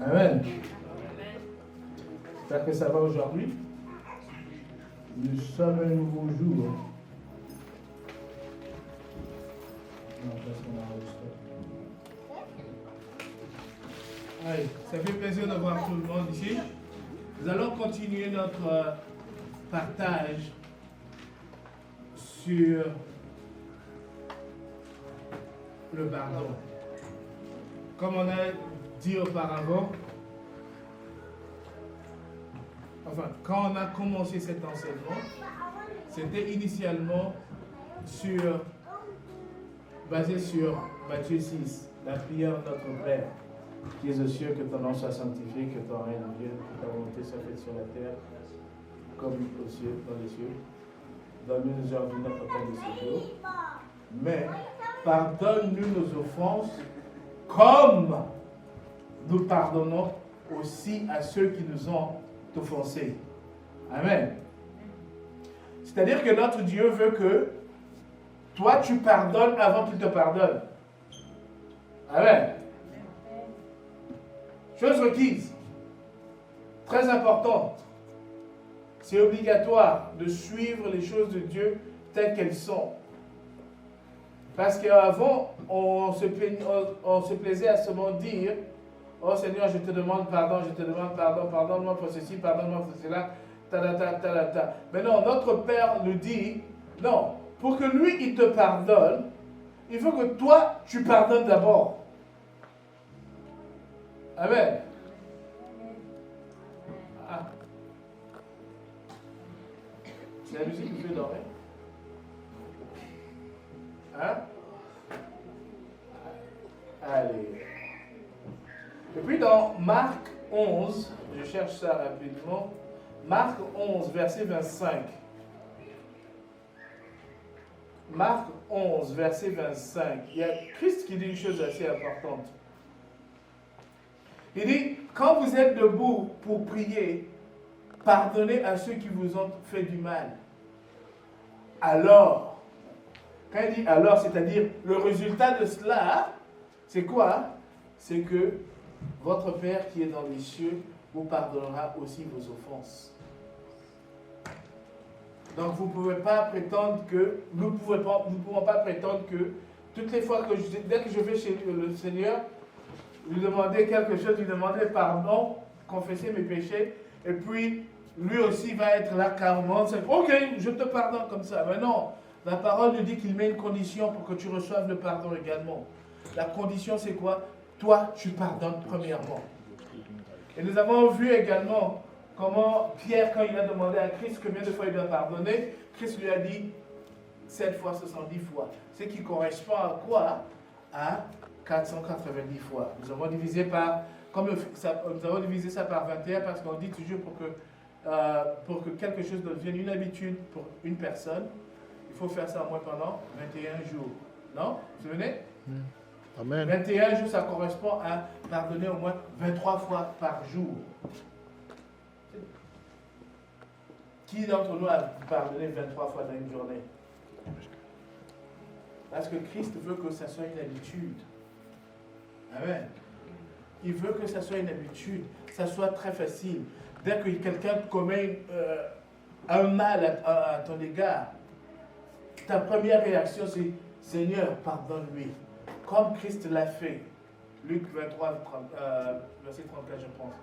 Amen. J'espère que ça va aujourd'hui. Nous sommes un nouveau jour. Non, parce qu'on a enregistré. Allez, ça fait plaisir de voir tout le monde ici. Nous allons continuer notre partage sur le pardon. Comme on a dit auparavant, quand on a commencé cet enseignement, c'était initialement basé sur Matthieu 6, la prière de notre Père, qui est aux cieux, que ton nom soit sanctifié, que ton règne vienne, que ta volonté soit faite sur la terre, comme aux cieux, dans les cieux. Donne-nous aujourd'hui notre pain de ce jour. Mais pardonne-nous nos offenses, comme nous pardonnons aussi à ceux qui nous ont offensés. Amen. C'est-à-dire que notre Dieu veut que toi tu pardonnes avant qu'il te pardonne. Amen. Chose requise, très importante. C'est obligatoire de suivre les choses de Dieu telles qu'elles sont. Parce qu'avant, on se plaisait à seulement dire « Oh Seigneur, je te demande pardon, pardonne-moi pour ceci, pardonne-moi pour cela, ta. » Mais non, notre Père nous dit « Non, pour que lui, il te pardonne, il faut que toi, tu pardonnes d'abord. » Amen. Ah. C'est la musique qui fait dormir. Hein? Allez. Et puis dans Marc 11, je cherche ça rapidement. Marc 11, verset 25. Marc 11, verset 25. Il y a Christ qui dit une chose assez importante. Il dit, quand vous êtes debout pour prier, pardonnez à ceux qui vous ont fait du mal. Alors, quand il dit alors, c'est-à-dire le résultat de cela, c'est quoi? C'est que votre Père qui est dans les cieux vous pardonnera aussi vos offenses. Donc vous ne pouvez pas prétendre que, nous ne pouvons pas prétendre que toutes les fois que dès que je vais chez le Seigneur, lui demander quelque chose, lui demander pardon, confesser mes péchés, et puis lui aussi va être là carrément, c'est ok, je te pardonne comme ça. Mais non, la parole nous dit qu'il met une condition pour que tu reçoives le pardon également. La condition c'est quoi? Toi, tu pardonnes premièrement. Et nous avons vu également comment Pierre, quand il a demandé à Christ combien de fois il doit pardonner, Christ lui a dit 7 fois 70 fois. Ce qui correspond à quoi? À 490 fois. Nous avons divisé ça par 21 parce qu'on dit toujours pour que quelque chose devienne une habitude pour une personne, il faut faire ça au moins pendant 21 jours. Non? Vous vous souvenez? Amen. 21 jours, ça correspond à pardonner au moins 23 fois par jour. Qui d'entre nous a pardonné 23 fois dans une journée? Parce que Christ veut que ça soit une habitude. Amen. Il veut que ça soit une habitude, ça soit très facile. Dès que quelqu'un commet un mal à ton égard, ta première réaction c'est Seigneur, pardonne-lui. Comme Christ l'a fait. Luc 23, verset 34, je pense.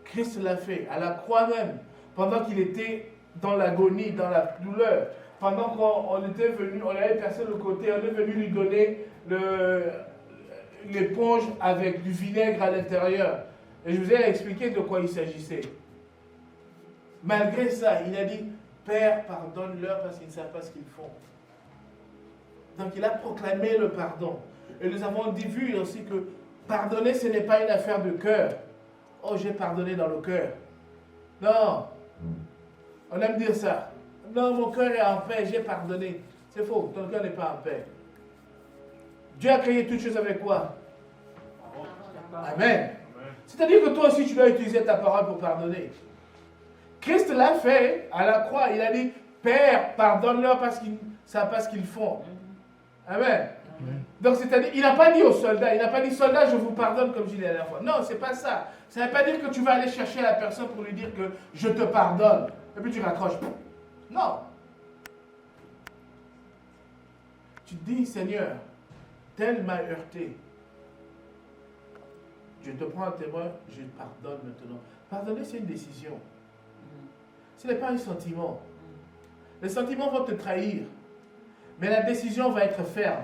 Christ l'a fait à la croix même, pendant qu'il était dans l'agonie, dans la douleur. Pendant qu'on était venu, on avait percé le côté, on est venu lui donner l'éponge avec du vinaigre à l'intérieur. Et je vous ai expliqué de quoi il s'agissait. Malgré ça, il a dit, Père, pardonne-leur parce qu'ils ne savent pas ce qu'ils font. Donc il a proclamé le pardon. Et nous avons vu aussi que pardonner, ce n'est pas une affaire de cœur. Oh, j'ai pardonné dans le cœur. Non. On aime dire ça. Non, mon cœur est en paix, j'ai pardonné. C'est faux, ton cœur n'est pas en paix. Dieu a créé toutes choses avec quoi? Amen. C'est-à-dire que toi aussi, tu dois utiliser ta parole pour pardonner. Christ l'a fait à la croix. Il a dit, Père, pardonne-leur parce qu'ils ne savent pas ce qu'ils font. Amen. Donc, c'est-à-dire, il n'a pas dit aux soldats, il n'a pas dit, soldat, je vous pardonne comme je disais la dernière fois. Non, c'est pas ça. Ça ne veut pas dire que tu vas aller chercher la personne pour lui dire que je te pardonne. Et puis tu raccroches. Non. Tu te dis, Seigneur, tel m'a heurté. Je te prends un témoin, je pardonne maintenant. Pardonner, c'est une décision. Ce n'est pas un sentiment. Les sentiments vont te trahir. Mais la décision va être ferme.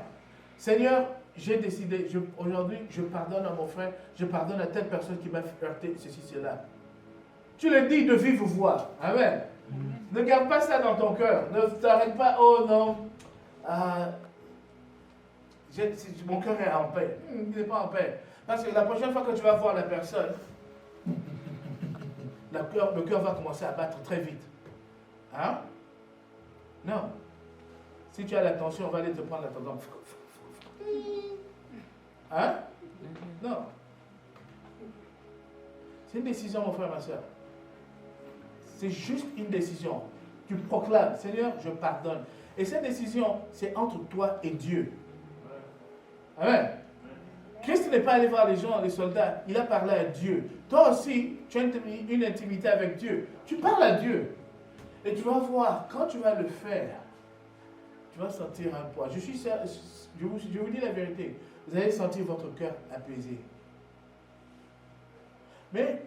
Seigneur, j'ai décidé, aujourd'hui, je pardonne à mon frère, je pardonne à telle personne qui m'a heurté, ceci, cela. Tu le dis de vive voix. Amen. Ne garde pas ça dans ton cœur. Ne t'arrête pas, oh non, mon cœur est en paix. Il n'est pas en paix. Parce que la prochaine fois que tu vas voir la personne, le cœur va commencer à battre très vite. Hein? Non. Si tu as la tension, on va aller te prendre la tension. Hein? Non. C'est une décision, mon frère, ma soeur. C'est juste une décision. Tu proclames, Seigneur, je pardonne. Et cette décision, c'est entre toi et Dieu. Amen. Christ n'est pas allé voir les gens, les soldats. Il a parlé à Dieu. Toi aussi, tu as une intimité avec Dieu. Tu parles à Dieu. Et tu vas voir, quand tu vas le faire, tu vas sentir un poids. Je vous dis la vérité. Vous allez sentir votre cœur apaisé. Mais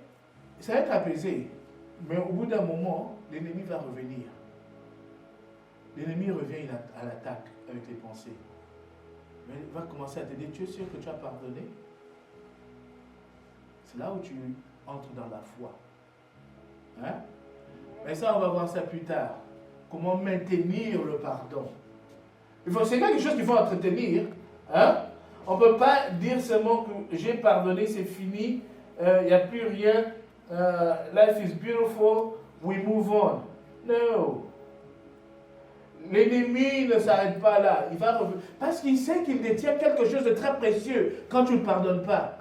ça va être apaisé. Mais au bout d'un moment, l'ennemi va revenir. L'ennemi revient à l'attaque avec les pensées. Mais il va commencer à te dire, tu es sûr que tu as pardonné? C'est là où tu entres dans la foi. Hein? Mais ça, on va voir ça plus tard. Comment maintenir le pardon. C'est quelque chose qu'il faut entretenir. Hein? On ne peut pas dire seulement que j'ai pardonné, c'est fini, il n'y a plus rien, life is beautiful, we move on. No. L'ennemi ne s'arrête pas là. Il va revenir. Parce qu'il sait qu'il détient quelque chose de très précieux quand tu ne pardonnes pas.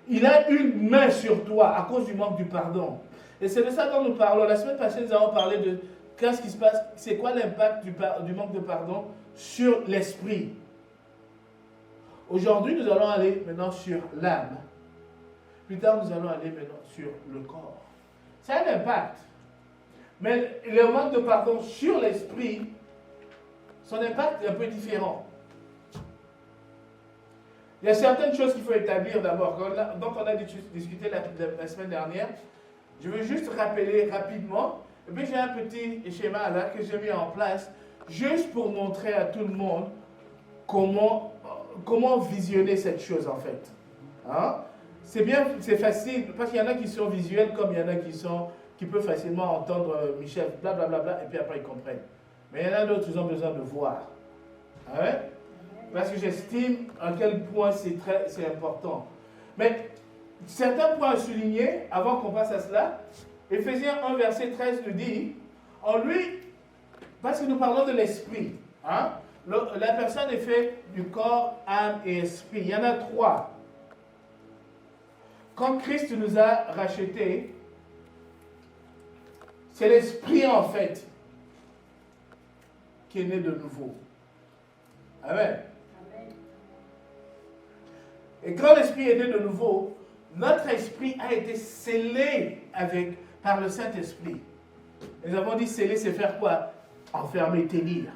Il a une main sur toi à cause du manque du pardon. Et c'est de ça dont nous parlons. La semaine passée, nous avons parlé de qu'est-ce qui se passe, c'est quoi l'impact du manque de pardon sur l'esprit. Aujourd'hui, nous allons aller maintenant sur l'âme. Plus tard, nous allons aller maintenant sur le corps. Ça a un impact. Mais le manque de pardon sur l'esprit, son impact est un peu différent. Il y a certaines choses qu'il faut établir d'abord. Donc, on a discuté la semaine dernière. Je veux juste rappeler rapidement. Et puis, j'ai un petit schéma là que j'ai mis en place, juste pour montrer à tout le monde comment visionner cette chose en fait. Hein? C'est bien, c'est facile, parce qu'il y en a qui sont visuels comme il y en a qui peuvent facilement entendre Michel, blablabla, bla, bla, et puis après ils comprennent. Mais il y en a d'autres qui ont besoin de voir. Hein? Parce que j'estime à quel point c'est important. Mais certains points à souligner, avant qu'on passe à cela, Éphésiens 1, verset 13 nous dit, en lui, parce que nous parlons de l'esprit, hein? La personne est faite du corps, âme et esprit. Il y en a trois. Quand Christ nous a rachetés, c'est l'esprit en fait qui est né de nouveau. Amen. Et quand l'esprit est né de nouveau, notre esprit a été scellé par le Saint-Esprit. Nous avons dit sceller, c'est faire quoi? Enfermer, tenir.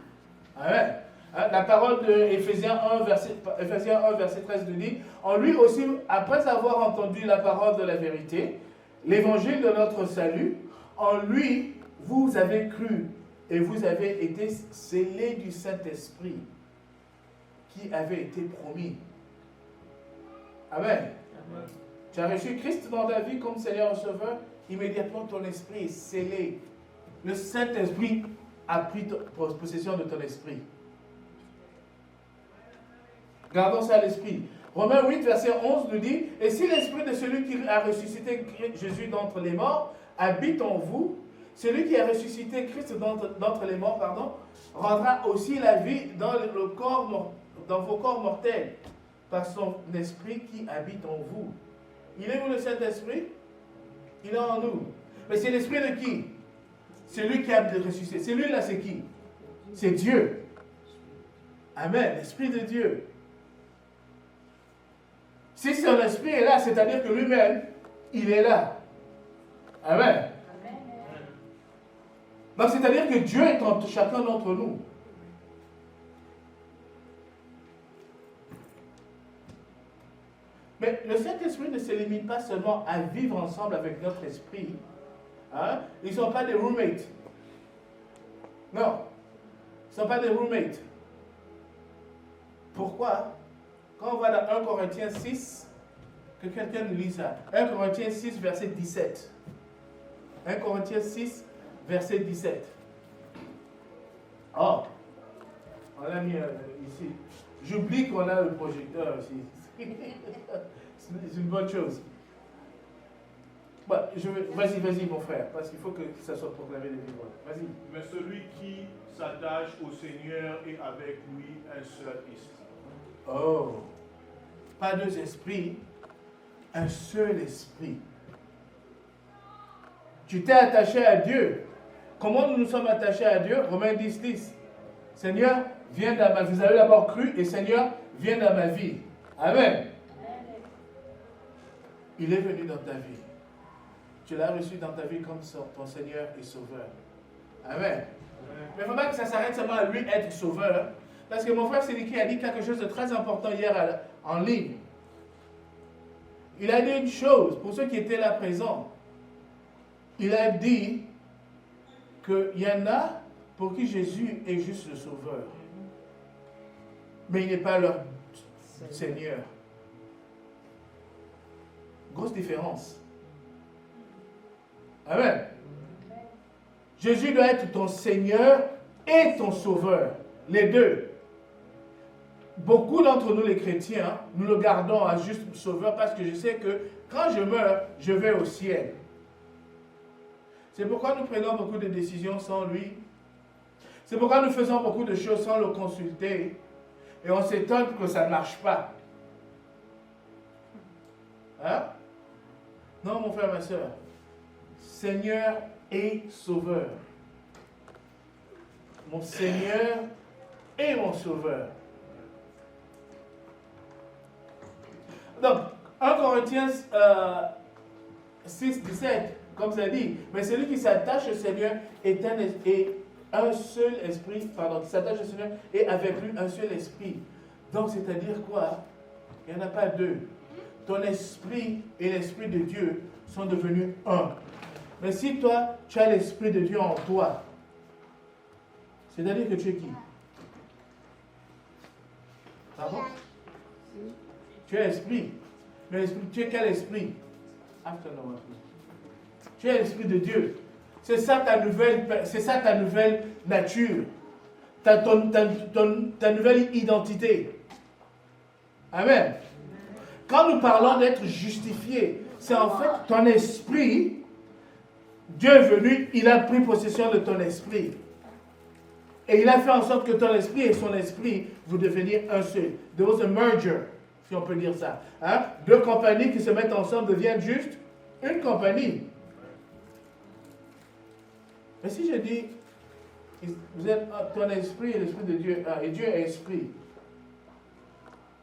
Amen. La parole de Éphésiens 1, verset 13 nous dit, en lui aussi, après avoir entendu la parole de la vérité, l'évangile de notre salut, en lui, vous avez cru et vous avez été scellés du Saint-Esprit qui avait été promis. Amen. Amen. Tu as reçu Christ dans ta vie comme Seigneur et Sauveur, immédiatement ton esprit est scellé. Le Saint-Esprit a pris possession de ton esprit. Gardons ça à l'esprit. Romains 8, verset 11 nous dit, « Et si l'esprit de celui qui a ressuscité Jésus d'entre les morts habite en vous, celui qui a ressuscité Christ d'entre les morts, rendra aussi la vie dans vos corps mortels, par son esprit qui habite en vous. » Il est où le Saint-Esprit? Il est en nous. Mais c'est l'esprit de qui? Celui qui a ressuscité. Celui-là, c'est qui? C'est Dieu. Amen. L'Esprit de Dieu. Si son esprit est là, c'est-à-dire que lui-même, il est là. Amen. Donc, c'est-à-dire que Dieu est entre chacun d'entre nous. Mais le Saint-Esprit ne se limite pas seulement à vivre ensemble avec notre esprit. Hein? Ils ne sont pas des roommates. Non. Ils ne sont pas des roommates. Pourquoi? Quand on va dans 1 Corinthiens 6, que quelqu'un nous lit ça. 1 Corinthiens 6, verset 17. 1 Corinthiens 6, verset 17. Oh, on l'a mis ici. J'oublie qu'on a le projecteur ici. C'est une bonne chose. Bon, vas-y mon frère, parce qu'il faut que ça soit proclamé de vive voix. Vas-y. Mais celui qui s'attache au Seigneur est avec lui un seul esprit. Oh, pas deux esprits, un seul esprit. Tu t'es attaché à Dieu. Comment nous nous sommes attachés à Dieu? Romains 10, 10. Seigneur, viens dans ma vie. Vous avez d'abord cru et Seigneur, viens dans ma vie. Amen. Il est venu dans ta vie. Tu l'as reçu dans ta vie comme ton Seigneur et Sauveur. Amen. Mais il ne faut pas que ça s'arrête seulement à lui être Sauveur. Parce que mon frère Sédiki a dit quelque chose de très important hier en ligne. Il a dit une chose, pour ceux qui étaient là présents. Il a dit qu'il y en a pour qui Jésus est juste le Sauveur. Mais il n'est pas leur Seigneur. Grosse différence. Amen. Jésus doit être ton Seigneur et ton Sauveur. Les deux. Beaucoup d'entre nous les chrétiens, nous le gardons à juste Sauveur parce que je sais que quand je meurs, je vais au ciel. C'est pourquoi nous prenons beaucoup de décisions sans lui. C'est pourquoi nous faisons beaucoup de choses sans le consulter. Et on s'étonne que ça ne marche pas. Hein? Non, mon frère, ma soeur. Seigneur et Sauveur. Mon Seigneur et mon Sauveur. Donc, 1 Corinthiens 6, 17, comme ça dit, mais celui qui s'attache au Seigneur est un seul esprit, pardon, qui s'attache au Seigneur et avec lui un seul esprit. Donc, c'est-à-dire quoi? Il n'y en a pas deux. Ton esprit et l'esprit de Dieu sont devenus un. Mais si toi, tu as l'esprit de Dieu en toi, c'est-à-dire que tu es qui? Pardon? Tu es esprit. Mais tu es quel esprit? Tu es l'esprit de Dieu. C'est ça ta nouvelle nature. Ta nouvelle identité. Amen. Quand nous parlons d'être justifié, c'est en fait ton esprit. Dieu est venu, il a pris possession de ton esprit. Et il a fait en sorte que ton esprit et son esprit, vous deveniez un seul. There was a merger, si on peut dire ça. Hein? Deux compagnies qui se mettent ensemble deviennent juste une compagnie. Mais si je dis, vous êtes ton esprit et l'esprit de Dieu, et Dieu est esprit.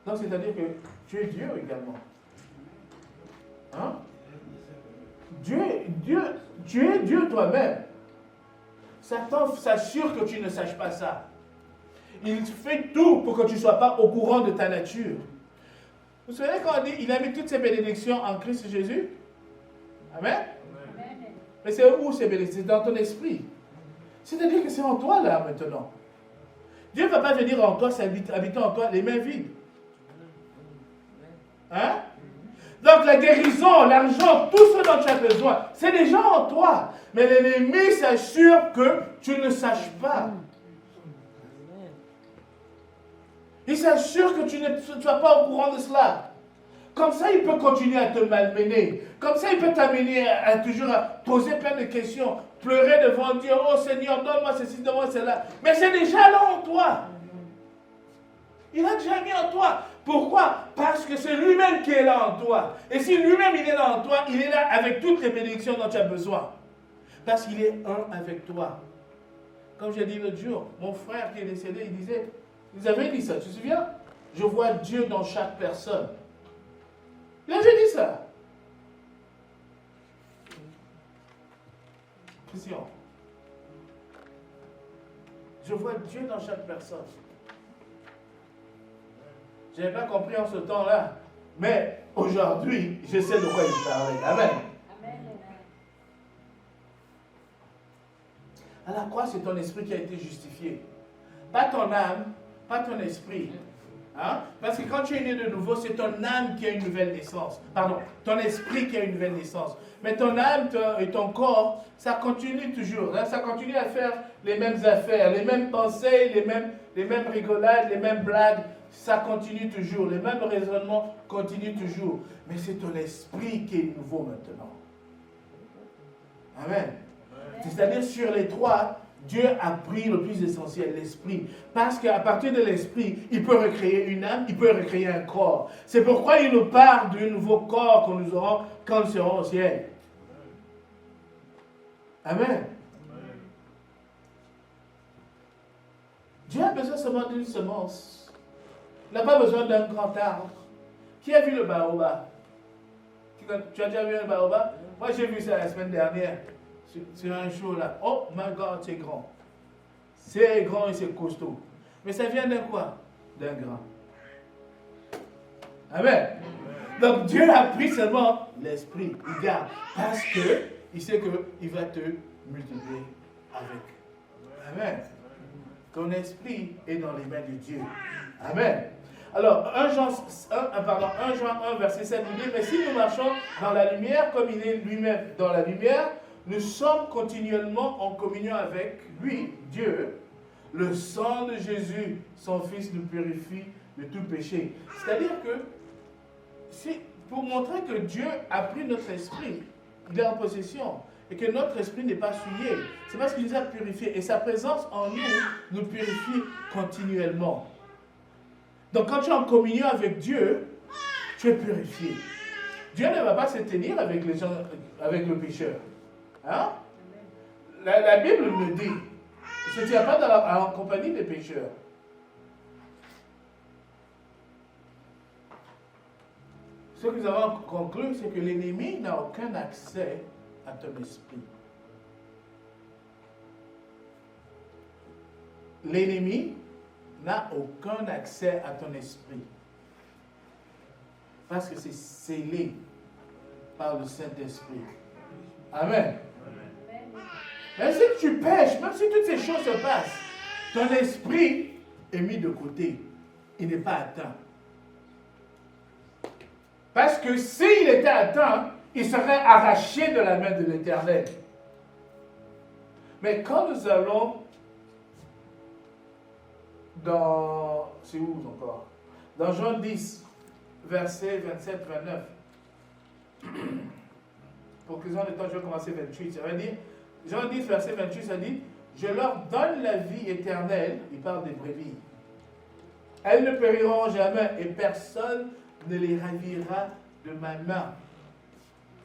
Donc c'est-à-dire que tu es Dieu également. Hein? Tu es Dieu toi-même. Satan s'assure que tu ne saches pas ça. Il fait tout pour que tu ne sois pas au courant de ta nature. Vous savez quand on dit il a mis toutes ses bénédictions en Christ Jésus? Amen? Amen. Mais c'est où ces bénédictions? C'est dans ton esprit. C'est-à-dire que c'est en toi là maintenant. Dieu ne va pas venir en toi, habiter en toi les mains vides. Hein? Donc la guérison, l'argent, tout ce dont tu as besoin, c'est déjà en toi. Mais l'ennemi s'assure que tu ne saches pas. Il s'assure que tu ne sois pas au courant de cela. Comme ça, il peut continuer à te malmener. Comme ça, il peut t'amener à toujours à poser plein de questions, pleurer devant Dieu. Oh Seigneur, donne-moi ceci, donne-moi cela. Mais c'est déjà là en toi. Il a déjà mis en toi. Pourquoi? Parce que c'est lui-même qui est là en toi. Et si lui-même il est là en toi, il est là avec toutes les bénédictions dont tu as besoin. Parce qu'il est un avec toi. Comme j'ai dit l'autre jour, mon frère qui est décédé, il disait, Ils avaient dit ça, tu te souviens? Je vois Dieu dans chaque personne. Il avait dit ça. Christian. Je vois Dieu dans chaque personne. Je n'avais pas compris en ce temps-là. Mais aujourd'hui, je sais de quoi il parlait. Amen. À la croix, c'est ton esprit qui a été justifié. Pas ton âme, pas ton esprit. Hein? Parce que quand tu es né de nouveau, c'est ton âme qui a une nouvelle naissance. Pardon, ton esprit qui a une nouvelle naissance. Mais ton âme et ton corps, ça continue toujours. Hein? Ça continue à faire les mêmes affaires, les mêmes pensées, les mêmes rigolades, les mêmes blagues. Ça continue toujours. Les mêmes raisonnements continuent toujours. Mais c'est ton esprit qui est nouveau maintenant. Amen. C'est-à-dire sur les trois, Dieu a pris le plus essentiel, l'esprit. Parce qu'à partir de l'esprit, il peut recréer une âme, il peut recréer un corps. C'est pourquoi il nous parle d'un nouveau corps que nous aurons quand nous serons au ciel. Amen. Dieu a besoin seulement d'une semence. Il n'a pas besoin d'un grand arbre. Qui a vu le baobab? Tu as déjà vu un baobab? Moi, j'ai vu ça la semaine dernière. Sur un show là. Oh my God, c'est grand. C'est grand et c'est costaud. Mais ça vient d'un quoi? D'un grain. Amen. Donc Dieu a pris seulement l'esprit. Il garde. Parce qu'il sait qu'il va te multiplier avec. Amen. Ton esprit est dans les mains de Dieu. Amen. Alors, 1 Jean 1, verset 7 nous dit, mais si nous marchons dans la lumière, comme il est lui-même dans la lumière, nous sommes continuellement en communion avec lui, Dieu. Le sang de Jésus, son Fils, nous purifie de tout péché. C'est-à-dire que, pour montrer que Dieu a pris notre esprit, il est en possession, et que notre esprit n'est pas souillé, c'est parce qu'il nous a purifiés. Et sa présence en nous purifie continuellement. Donc quand tu es en communion avec Dieu, tu es purifié. Dieu ne va pas se tenir avec les gens, avec le pécheur. Hein? La Bible le dit. Il ne se tient pas en compagnie des pécheurs. Ce que nous avons conclu, c'est que l'ennemi n'a aucun accès à ton esprit. L'ennemi n'a aucun accès à ton esprit. Parce que c'est scellé par le Saint-Esprit. Amen. Même si tu pêches, même si toutes ces choses se passent, ton esprit est mis de côté. Il n'est pas atteint. Parce que s'il était atteint, il serait arraché de la main de l'Éternel. Mais quand nous allons dans... C'est où encore? Dans Jean 10, versets 27-29. Pour qu'ils aient le temps, je vais commencer 28. Ça veut dire, Jean 10, verset 28, ça dit, je leur donne la vie éternelle. Il parle des brebis. Elles ne périront jamais et personne ne les ravira de ma main.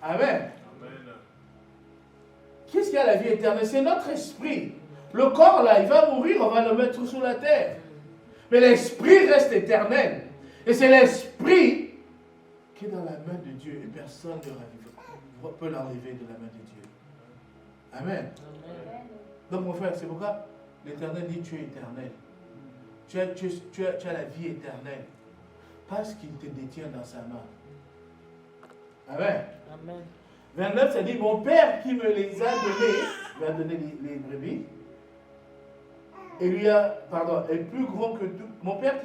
Amen. Amen. Qu'est-ce qu'il y a la vie éternelle? C'est notre esprit. Le corps, là, il va mourir, on va le mettre sous la terre. Mais l'esprit reste éternel. Et c'est l'esprit qui est dans la main de Dieu et personne ne peut l'enlever de la main de Dieu. Amen. Amen. Donc mon frère, c'est pourquoi l'Éternel dit tu es éternel. Tu as la vie éternelle. Parce qu'il te détient dans sa main. Amen. Amen. 29, ça dit, mon Père qui me les a donnés, il a donné les brebis, et lui a, est plus grand que tout. Mon Père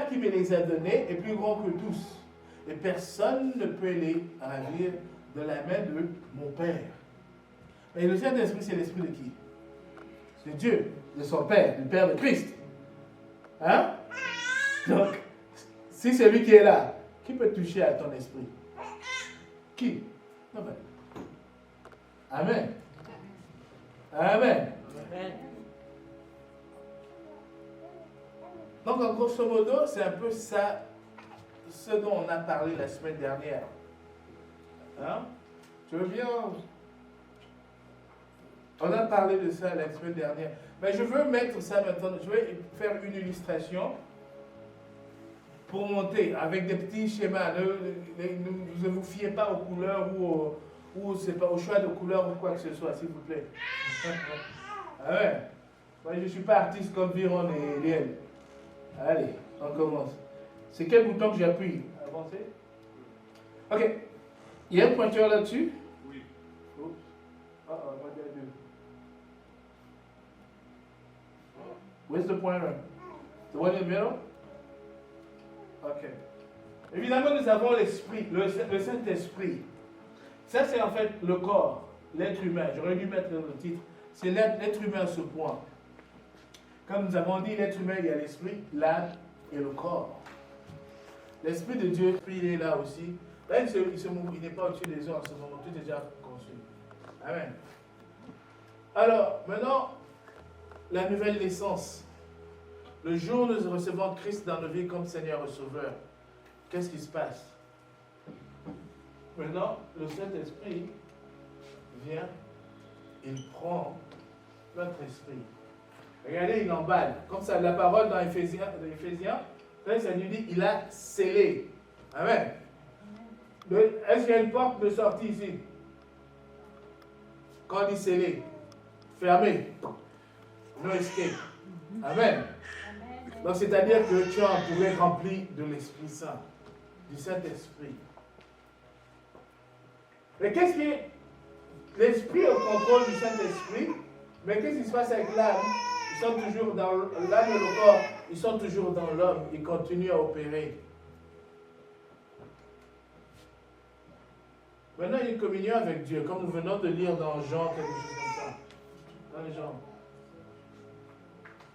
qui me les a donnés est plus grand que tous. Et personne ne peut les ravir de la main de mon Père. Et le Saint-Esprit, c'est l'esprit de qui? De Dieu, de son Père, du Père de Christ. Hein? Donc, si c'est lui qui est là, qui peut toucher à ton esprit? Qui? Amen. Amen. Amen. Amen. Donc, en grosso modo, c'est un peu ça, ce dont on a parlé la semaine dernière. Hein? Tu veux bien? On a parlé de ça la semaine dernière. Mais je veux mettre ça maintenant, je vais faire une illustration pour monter avec des petits schémas. Ne vous fiez pas aux couleurs ou c'est pas au choix de couleurs ou quoi que ce soit, s'il vous plaît. Ah ouais. Moi, je ne suis pas artiste comme Viron et Liel. Allez, on commence. C'est quel bouton que j'appuie? Avancer. Ok. Il y a un pointeur là-dessus? Oui. Oups. Moi, il y a deux. Where's the pointer? The one in the middle? Ok. Évidemment, nous avons l'esprit, le Saint-Esprit. Ça, c'est en fait le corps, l'être humain. J'aurais dû mettre le titre. C'est l'être humain à ce point. Comme nous avons dit, l'être humain, il y a l'esprit, l'âme et le corps. L'esprit de Dieu, il est là aussi. Là, il n'est pas au-dessus des eaux en ce moment. Tout est déjà conçu. Amen. Alors, maintenant, la nouvelle naissance. Le jour où nous recevons Christ dans nos vies comme Seigneur et Sauveur, qu'est-ce qui se passe? Maintenant, le Saint-Esprit vient, il prend notre esprit. Regardez, il emballe. Comme ça, la parole dans Éphésiens, là, ça nous dit, il a scellé. Amen. Est-ce qu'il y a une porte de sortie ici? Quand on dit scellé, fermé. No escape. Amen. Donc, c'est-à-dire que tu es entouré, rempli de l'Esprit Saint, du Saint-Esprit. Mais qu'est-ce qui est... L'Esprit est au contrôle du Saint-Esprit, mais qu'est-ce qui se passe avec l'âme? Ils sont toujours dans l'âme et le corps, ils sont toujours dans l'homme, ils continuent à opérer. Maintenant, il y a une communion avec Dieu, comme nous venons de lire dans Jean, quelque chose comme ça. Dans Jean.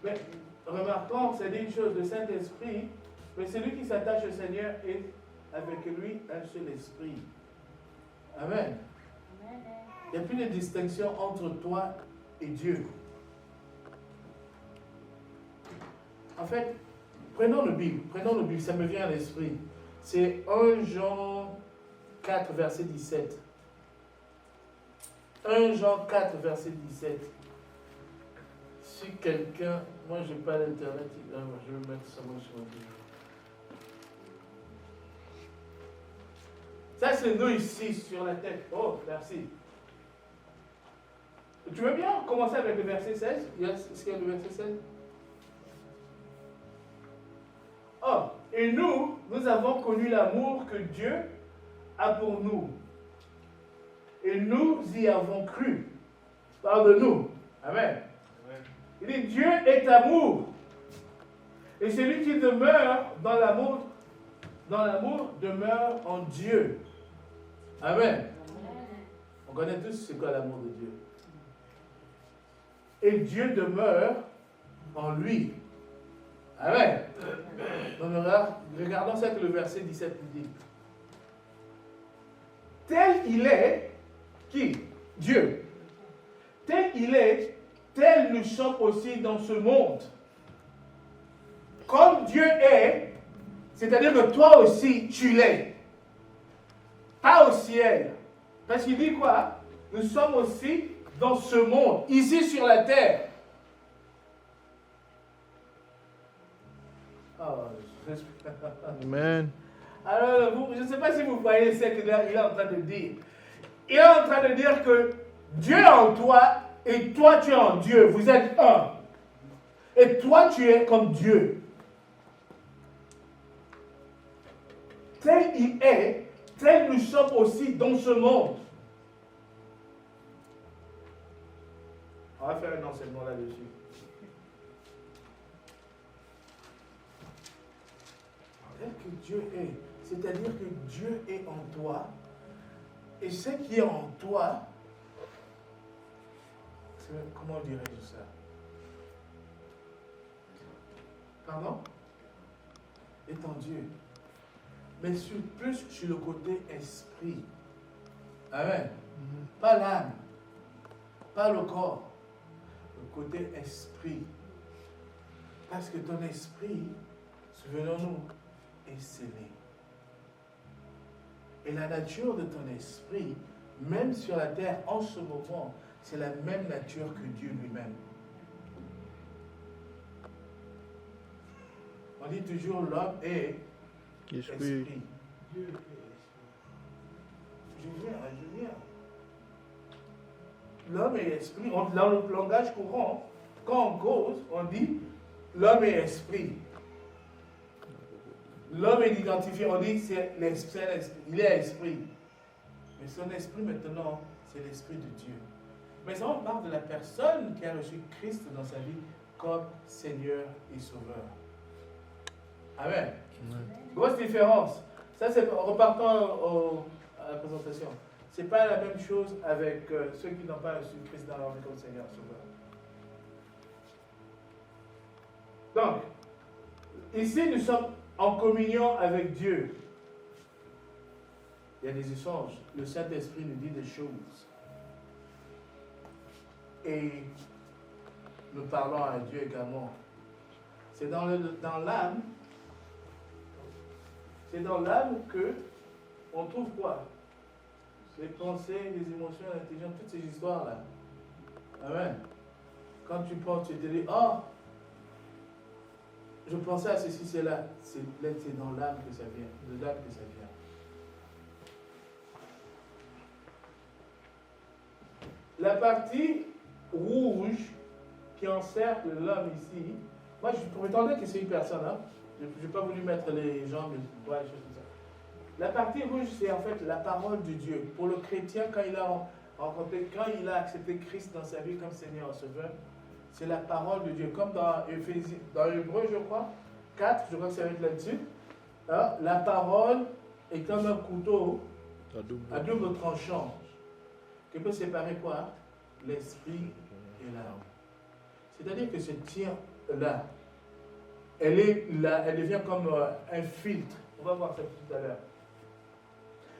Mais remarquons, c'est dit une chose, le Saint-Esprit, mais celui qui s'attache au Seigneur est avec lui un seul esprit. Amen. Il n'y a plus de distinction entre toi et Dieu. En fait, prenons le Bible, ça me vient à l'esprit. C'est 1 Jean 4, verset 17. 1 Jean 4, verset 17. Si quelqu'un, moi je n'ai pas l'internet, je vais mettre ça sur le Bible. Ça c'est nous ici sur la tête. Oh, merci. Tu veux bien commencer avec le verset 16? Est-ce qu'il y a le verset 16? Oh, et nous avons connu l'amour que Dieu a pour nous. Et nous y avons cru. Parle de nous. Amen. Il dit, Dieu est amour. Et celui qui demeure dans l'amour demeure en Dieu. Amen. On connaît tous ce qu'est l'amour de Dieu. Et Dieu demeure en lui. Amen. Donc, regardons ce que le verset 17 nous dit. Tel il est, qui? Dieu. Tel il est, tel nous sommes aussi dans ce monde. Comme Dieu est, c'est-à-dire que toi aussi tu l'es. Pas au ciel. Parce qu'il dit quoi? Nous sommes aussi dans ce monde, ici sur la terre. Amen. Alors, je ne sais pas si vous voyez ce qu'il est en train de dire. Il est en train de dire que Dieu est en toi et toi tu es en Dieu. Vous êtes un. Et toi tu es comme Dieu. Tel il est, tel nous sommes aussi dans ce monde. On va faire un enseignement là-dessus. Que Dieu est, c'est-à-dire que Dieu est en toi, et ce qui est en toi, comment dirais-je ça? Pardon? Est en Dieu. Mais plus sur le côté esprit. Amen. Pas l'âme, pas le corps, le côté esprit. Parce que ton esprit, souvenons-nous, est scellé. Et la nature de ton esprit, même sur la terre en ce moment, c'est la même nature que Dieu lui-même. On dit toujours l'homme est esprit. Dieu est esprit. Je viens. L'homme est esprit. Dans le langage courant, quand on cause, on dit l'homme est esprit. L'homme est identifié, on dit c'est l'esprit, il est esprit. Mais son esprit maintenant, c'est l'esprit de Dieu. Mais ça, on parle de la personne qui a reçu Christ dans sa vie comme Seigneur et Sauveur. Amen. Grosse différence. Ça, c'est repartant à la présentation. Ce n'est pas la même chose avec ceux qui n'ont pas reçu Christ dans leur vie comme Seigneur et Sauveur. Donc, ici, nous sommes en communion avec Dieu. Il y a des échanges. Le Saint-Esprit nous dit des choses. Et nous parlons à Dieu également. C'est dans l'âme. C'est dans l'âme que on trouve quoi? Les pensées, les émotions, l'intelligence, toutes ces histoires-là. Amen. Quand tu penses, tu te dis, oh, je pensais à ceci, cela. C'est dans l'âme que ça vient. De l'âme que ça vient. La partie rouge qui encercle l'homme ici, moi je prétendais que c'est une personne, hein? Je n'ai pas voulu mettre les jambes, les bras, les choses comme ça. La partie rouge, c'est en fait la parole de Dieu. Pour le chrétien, quand il a accepté Christ dans sa vie comme Seigneur et Sauveur, c'est la parole de Dieu. Comme dans Hébreu, je crois, 4, je crois que ça va être là-dessus. Hein? La parole est comme un couteau à double tranchant. Qui peut séparer quoi? L'esprit et l'âme. C'est-à-dire que ce tien-là, elle devient comme un filtre. On va voir ça tout à l'heure.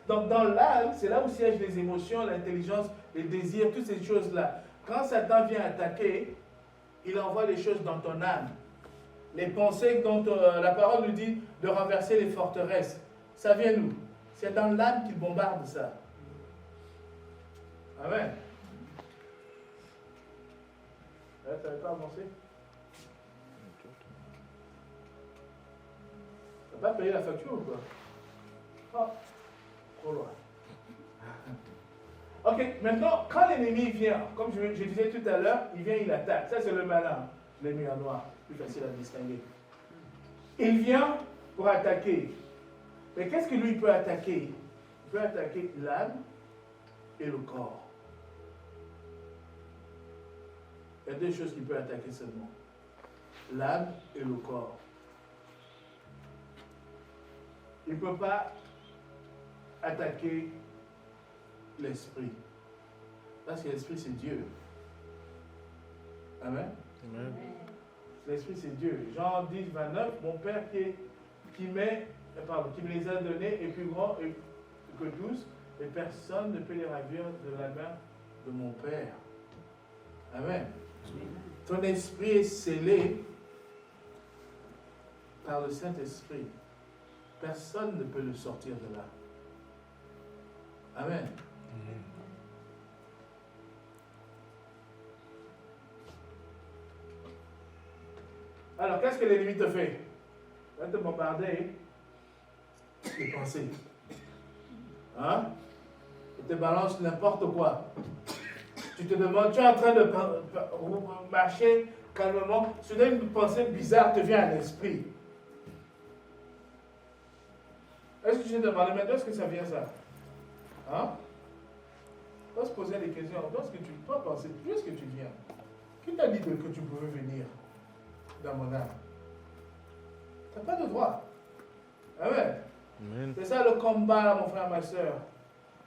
Donc dans l'âme, c'est là où siègent les émotions, l'intelligence, les désirs, toutes ces choses-là. Quand Satan vient attaquer, il envoie les choses dans ton âme. Les pensées dont la parole nous dit de renverser les forteresses. Ça vient d'où? C'est dans l'âme qu'il bombarde ça. Amen. Ça n'avait pas avancé? Tu n'as pas payé la facture ou quoi? Oh, trop loin. Ok, maintenant, quand l'ennemi vient, comme je disais tout à l'heure, il vient, il attaque. Ça, c'est le malin. Je l'ai mis en noir, plus facile à distinguer. Il vient pour attaquer. Mais qu'est-ce que lui peut attaquer? Il peut attaquer l'âme et le corps. Il y a deux choses qu'il peut attaquer seulement. L'âme et le corps. Il ne peut pas attaquer l'esprit. Parce que l'esprit, c'est Dieu. Amen. Amen. L'esprit, c'est Dieu. Jean 10, 29, mon Père qui me les a donnés est plus grand que tous, et personne ne peut les ravir de la main de mon Père. Amen. Ton esprit est scellé par le Saint-Esprit. Personne ne peut le sortir de là. Amen. Alors, qu'est-ce que l'ennemi te fait? Il va te bombarder les pensées. Hein? Il te balance n'importe quoi. Tu te demandes, tu es en train de marcher calmement, soudain une pensée bizarre te vient à l'esprit. Est-ce que tu te demandes maintenant, est-ce que ça vient ça? Hein? On va se poser des questions. Est-ce que tu peux penser, d'où est-ce que tu viens? Qui t'a dit que tu pouvais venir dans mon âme? Tu n'as pas de droit. Amen. Amen. C'est ça le combat, mon frère, ma soeur.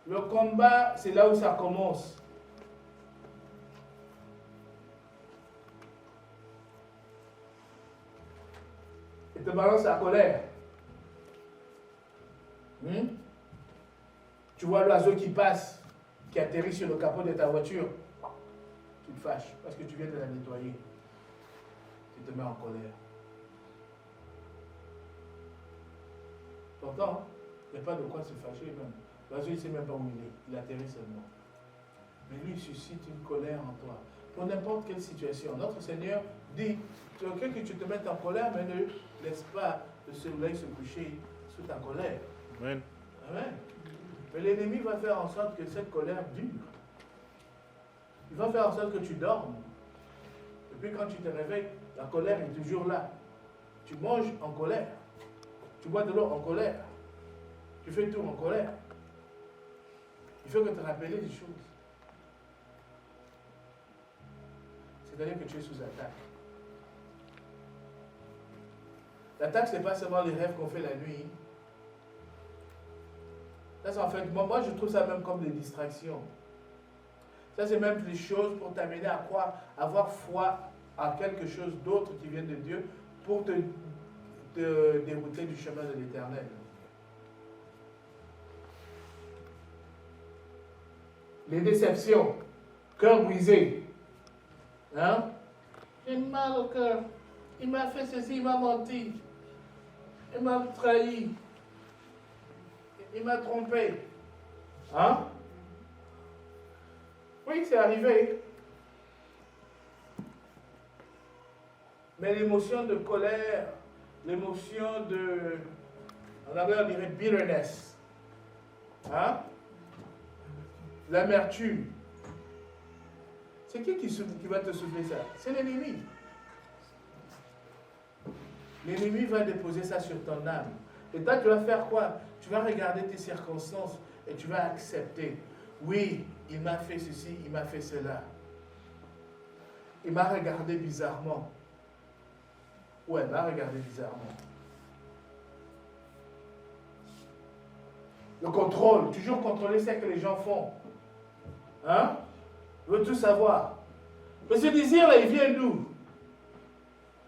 Le combat, c'est là où ça commence. Il te balance la colère. Tu vois l'oiseau qui passe, qui atterrit sur le capot de ta voiture. Tu te fâches parce que tu viens de la nettoyer. Tu te mets en colère. Pourtant, il n'y a pas de quoi se fâcher même. L'oiseau, il ne sait même pas où il est. Il atterrit seulement. Mais lui, il suscite une colère en toi. Pour n'importe quelle situation. Notre Seigneur dit, quelqu'un que tu te mettes en colère, mais ne laisse pas le soleil se coucher sous ta colère. Amen. Amen. Mais l'ennemi va faire en sorte que cette colère dure. Il va faire en sorte que tu dormes. Et puis quand tu te réveilles, la colère est toujours là. Tu manges en colère. Tu bois de l'eau en colère. Tu fais tout en colère. Il faut que te rappeler des choses. C'est-à-dire que tu es sous attaque. L'attaque, ce n'est pas seulement les rêves qu'on fait la nuit. Ça, c'est en fait, moi, je trouve ça même comme des distractions. Ça, c'est même des choses pour t'amener à croire, avoir foi à quelque chose d'autre qui vient de Dieu pour te dérouter du chemin de l'Éternel. Les déceptions, cœur brisé. Hein? J'ai mal au cœur. Il m'a fait ceci, il m'a menti. Il m'a trahi. Il m'a trompé. Hein? Oui, c'est arrivé. Mais l'émotion de colère, l'émotion de, en anglais on dirait bitterness. Hein? L'amertume. C'est qui va te souffler ça? C'est l'ennemi. L'ennemi va déposer ça sur ton âme. Et toi, tu vas faire quoi? Tu vas regarder tes circonstances et tu vas accepter. Oui, il m'a fait ceci, il m'a fait cela. Il m'a regardé bizarrement. Ouais, il m'a regardé bizarrement. Le contrôle, toujours contrôler ce que les gens font. Hein? Je veux tout savoir. Mais ce désir là, il vient d'où?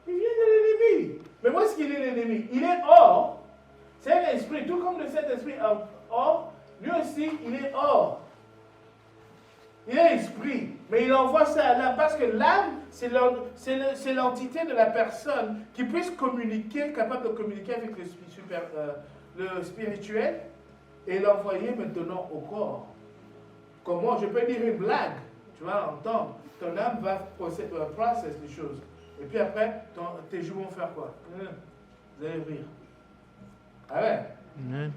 Il vient de l'ennemi. Mais où est-ce qu'il est l'ennemi? Il est hors. C'est un esprit, tout comme le Saint-Esprit est hors, lui aussi, il est hors. Il est esprit, mais il envoie ça à l'âme, parce que l'âme, c'est l'entité de la personne qui puisse communiquer, capable de communiquer avec le spirituel, et l'envoyer maintenant au corps. Comment? Je peux dire une blague, tu vas entendre, ton âme va processer les choses. Et puis après, tes joues vont faire quoi? Vous allez rire. Ah ouais? Amen.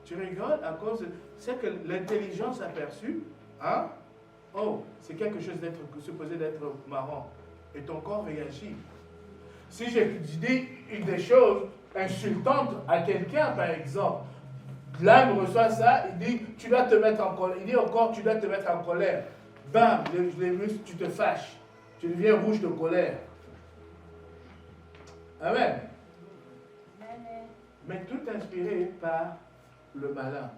Tu rigoles à cause de... C'est que l'intelligence aperçue, hein? Oh, c'est quelque chose supposé d'être marrant. Et ton corps réagit. Si je dis des choses insultantes à quelqu'un, par exemple, l'âme reçoit ça, il dit, tu dois te mettre en colère. Il dit encore, tu dois te mettre en colère. Bam, les muscles, tu te fâches. Tu deviens rouge de colère. Amen. Mais tout inspiré par le malin.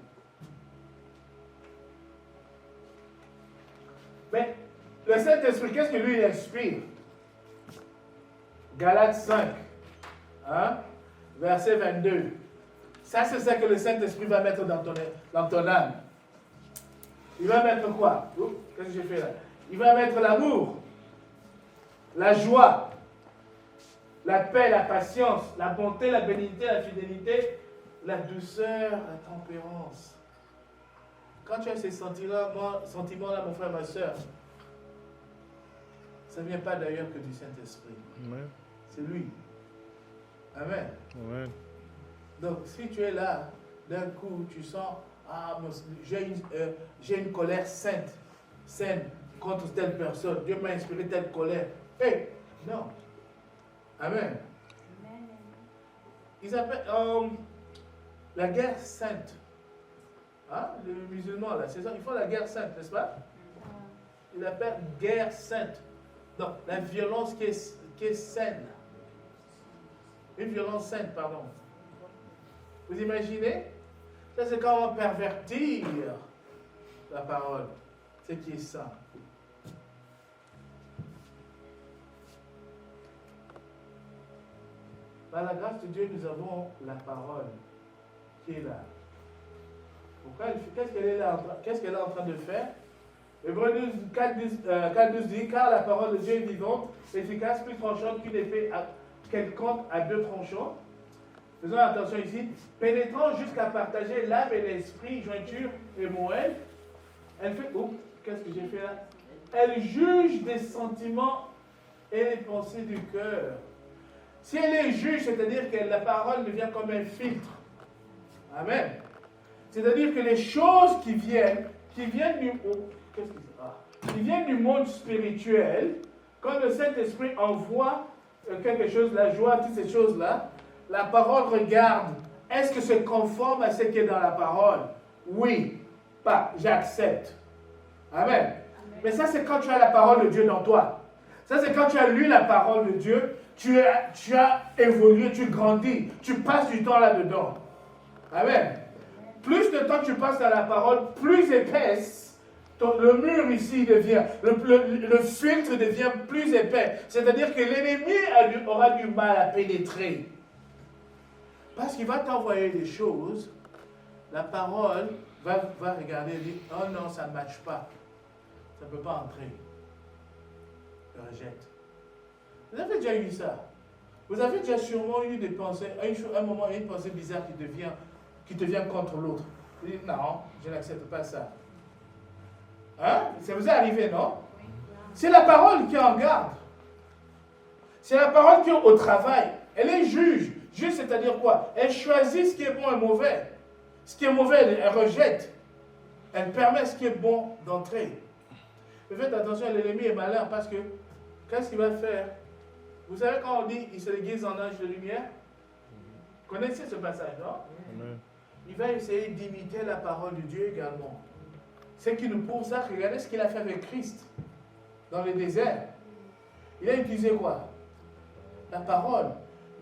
Mais le Saint-Esprit, qu'est-ce que lui il inspire? Galates 5, hein? Verset 22. Ça, c'est ça que le Saint-Esprit va mettre dans ton âme. Il va mettre quoi? Qu'est-ce que j'ai fait là? Il va mettre l'amour, la joie, la paix, la patience, la bonté, la bénignité, la fidélité, la douceur, la tempérance. Quand tu as ces sentiments-là, mon frère, ma soeur, ça ne vient pas d'ailleurs que du Saint-Esprit. Amen. C'est lui. Amen. Amen. Donc, si tu es là, d'un coup, tu sens, ah, j'ai une colère saine contre telle personne. Dieu m'a inspiré telle colère. Hey, non. Amen. Ils appellent la guerre sainte. Hein? Les musulmans, là, c'est ça, ils font la guerre sainte, n'est-ce pas? Ils l'appellent guerre sainte. Donc, la violence qui est saine. Une violence saine, pardon. Vous imaginez? Ça, c'est quand on va pervertir la parole, ce qui est saint. Par la grâce de Dieu, nous avons la parole qui est là. Pourquoi? Qu'est-ce qu'elle est en train de faire? Hébreux 4.12 dit, car la parole de Dieu est vivante, efficace, plus tranchante qu'une épée quelconque à deux tranchants. Faisons attention ici, pénétrant jusqu'à partager l'âme et l'esprit, jointure et moelle. Elle fait, qu'est-ce que j'ai fait là? Elle juge des sentiments et les pensées du cœur. Si elle est juge, c'est-à-dire que la parole devient comme un filtre. Amen. C'est-à-dire que les choses qui viennent du monde spirituel, quand le Saint-Esprit envoie quelque chose, la joie, toutes ces choses-là, la parole regarde, est-ce que c'est conforme à ce qui est dans la parole? Oui, pas, j'accepte. Amen. Mais ça, c'est quand tu as la parole de Dieu dans toi. Ça, c'est quand tu as lu la parole de Dieu, tu as évolué, tu grandis, tu passes du temps là-dedans. Amen. Plus de temps tu passes dans la parole, plus épaisse, le mur ici devient, le filtre devient plus épais. C'est-à-dire que l'ennemi aura du mal à pénétrer. Parce qu'il va t'envoyer des choses, la parole va regarder et dire, oh non, ça ne matche pas. Ça ne peut pas entrer. Je rejette. Vous avez déjà eu ça? Vous avez déjà sûrement eu des pensées, un moment, une pensée bizarre qui te vient contre l'autre. Vous dites, non, je n'accepte pas ça. Hein? Ça vous est arrivé, non? C'est la parole qui est en garde. C'est la parole qui est au travail. Elle est juge. Juge, c'est-à-dire quoi? Elle choisit ce qui est bon et mauvais. Ce qui est mauvais, elle rejette. Elle permet ce qui est bon d'entrer. Mais faites attention, l'ennemi est malin parce que, qu'est-ce qu'il va faire? Vous savez quand on dit, il se déguise en ange de lumière? Vous connaissez ce passage, non? Amen. Il va essayer d'imiter la parole de Dieu également. C'est qui nous prouve ça. Regardez ce qu'il a fait avec Christ dans le désert. Il a utilisé quoi? La parole.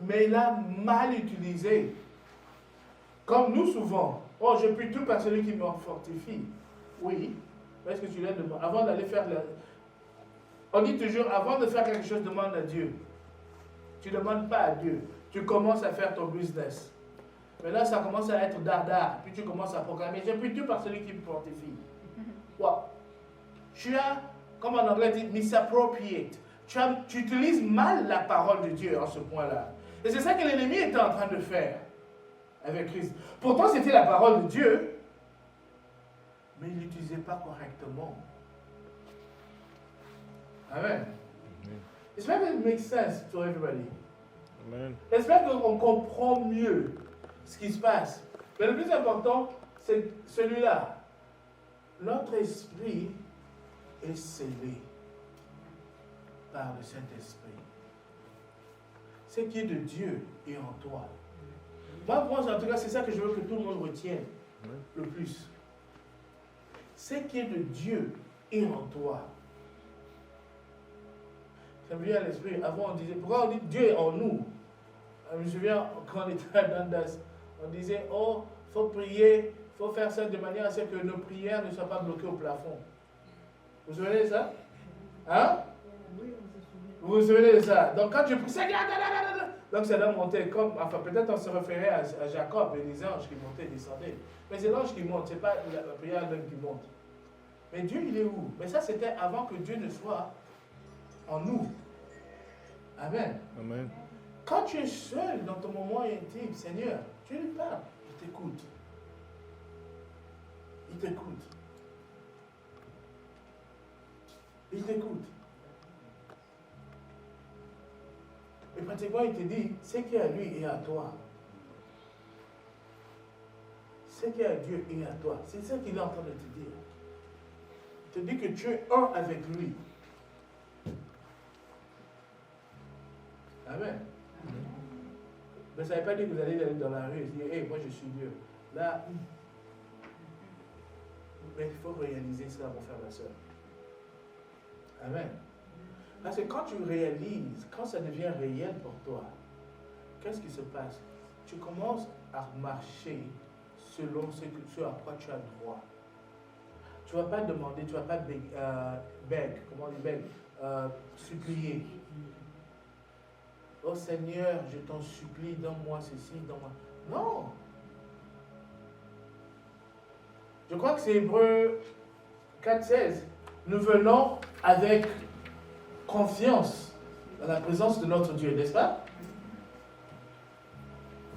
Mais il a mal utilisé. Comme nous souvent. Oh, je puis tout par celui qui me fortifie. Oui. Est-ce que tu l'as demandé? Avant d'aller faire on dit toujours, avant de faire quelque chose, demande à Dieu. Tu ne demandes pas à Dieu. Tu commences à faire ton business. Mais là, ça commence à être dardard. Puis tu commences à proclamer, je puis tout par celui qui me fortifie. Wow. Tu as, comme en anglais dit, misappropriate. Tu utilises mal la parole de Dieu en ce point-là. Et c'est ça que l'ennemi était en train de faire avec Christ. Pourtant, c'était la parole de Dieu, mais il ne l'utilisait pas correctement. Amen. J'espère que ça make sense to everybody. Amen. J'espère qu'on comprend mieux ce qui se passe. Mais le plus important, c'est celui-là. Notre esprit est scellé par le Saint-Esprit. Ce qui est de Dieu est en toi. Moi, en tout cas, c'est ça que je veux que tout le monde retienne le plus. Ce qui est de Dieu est en toi. Ça me vient à l'esprit. Avant, on disait, pourquoi on dit Dieu est en nous? Je me souviens, quand on était à Dundas, on disait, oh, il faut prier, il faut faire ça de manière à ce que nos prières ne soient pas bloquées au plafond. Vous vous souvenez de ça? Hein? Vous vous souvenez de ça? Donc quand je prie, donc ça doit monter comme, enfin peut-être on se référait à Jacob et les anges qui montaient et descendaient. Mais c'est l'ange qui monte, ce n'est pas la prière d'homme qui monte. Mais Dieu, il est où? Mais ça, c'était avant que Dieu ne soit en nous. Amen. Amen. Quand tu es seul dans ton moment intime, Seigneur, tu lui parles, il t'écoute. Il t'écoute. Il t'écoute. Et pratiquement, il te dit, ce qui est à lui est à toi. Ce qui est à Dieu est à toi. C'est ça qu'il est en train de te dire. Il te dit que tu es un avec lui. Amen. Mais ça ne veut pas dire que vous allez aller dans la rue et dire, hey, moi je suis Dieu. Là, mais il faut réaliser ça, mon frère, ma soeur. Amen. Parce que quand tu réalises, quand ça devient réel pour toi, qu'est-ce qui se passe? Tu commences à marcher selon ce à quoi tu as droit. Tu ne vas pas demander, tu ne vas pas comment on dit beg, supplier. Oh Seigneur, je t'en supplie, donne-moi ceci, donne-moi. Non. Je crois que c'est Hébreux 4,16. Nous venons avec confiance dans la présence de notre Dieu, n'est-ce pas?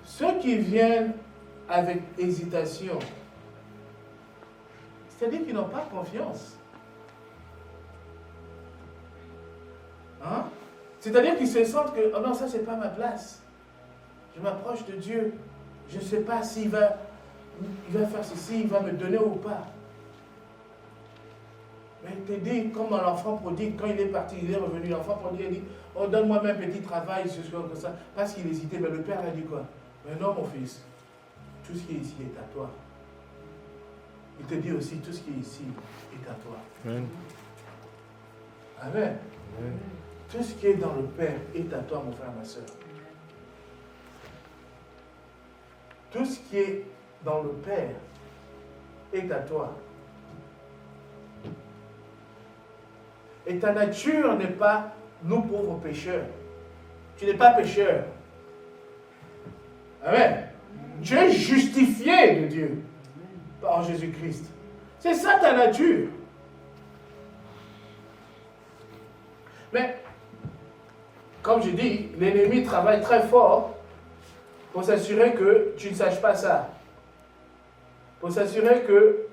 Ceux qui viennent avec hésitation, c'est-à-dire qu'ils n'ont pas confiance. Hein? C'est-à-dire qu'ils se sentent que, oh non, ça c'est pas ma place. Je m'approche de Dieu. Je ne sais pas s'il va faire ceci, il va me donner ou pas. Mais il te dit, comme l'enfant prodigue, quand il est parti, il est revenu, l'enfant prodigue, il dit, oh donne-moi même un petit travail, ce soir, comme ça, parce qu'il hésitait. Mais le père a dit quoi? Mais non, mon fils, tout ce qui est ici est à toi. Il te dit aussi, tout ce qui est ici est à toi. Amen. Amen. Amen. Tout ce qui est dans le Père est à toi, mon frère, ma soeur. Tout ce qui est dans le Père est à toi. Et ta nature n'est pas nous pauvres pécheurs. Tu n'es pas pécheur. Amen. Tu es justifié de Dieu par Jésus-Christ. C'est ça ta nature. Mais, comme je dis, l'ennemi travaille très fort pour s'assurer que tu ne saches pas ça. Pour s'assurer que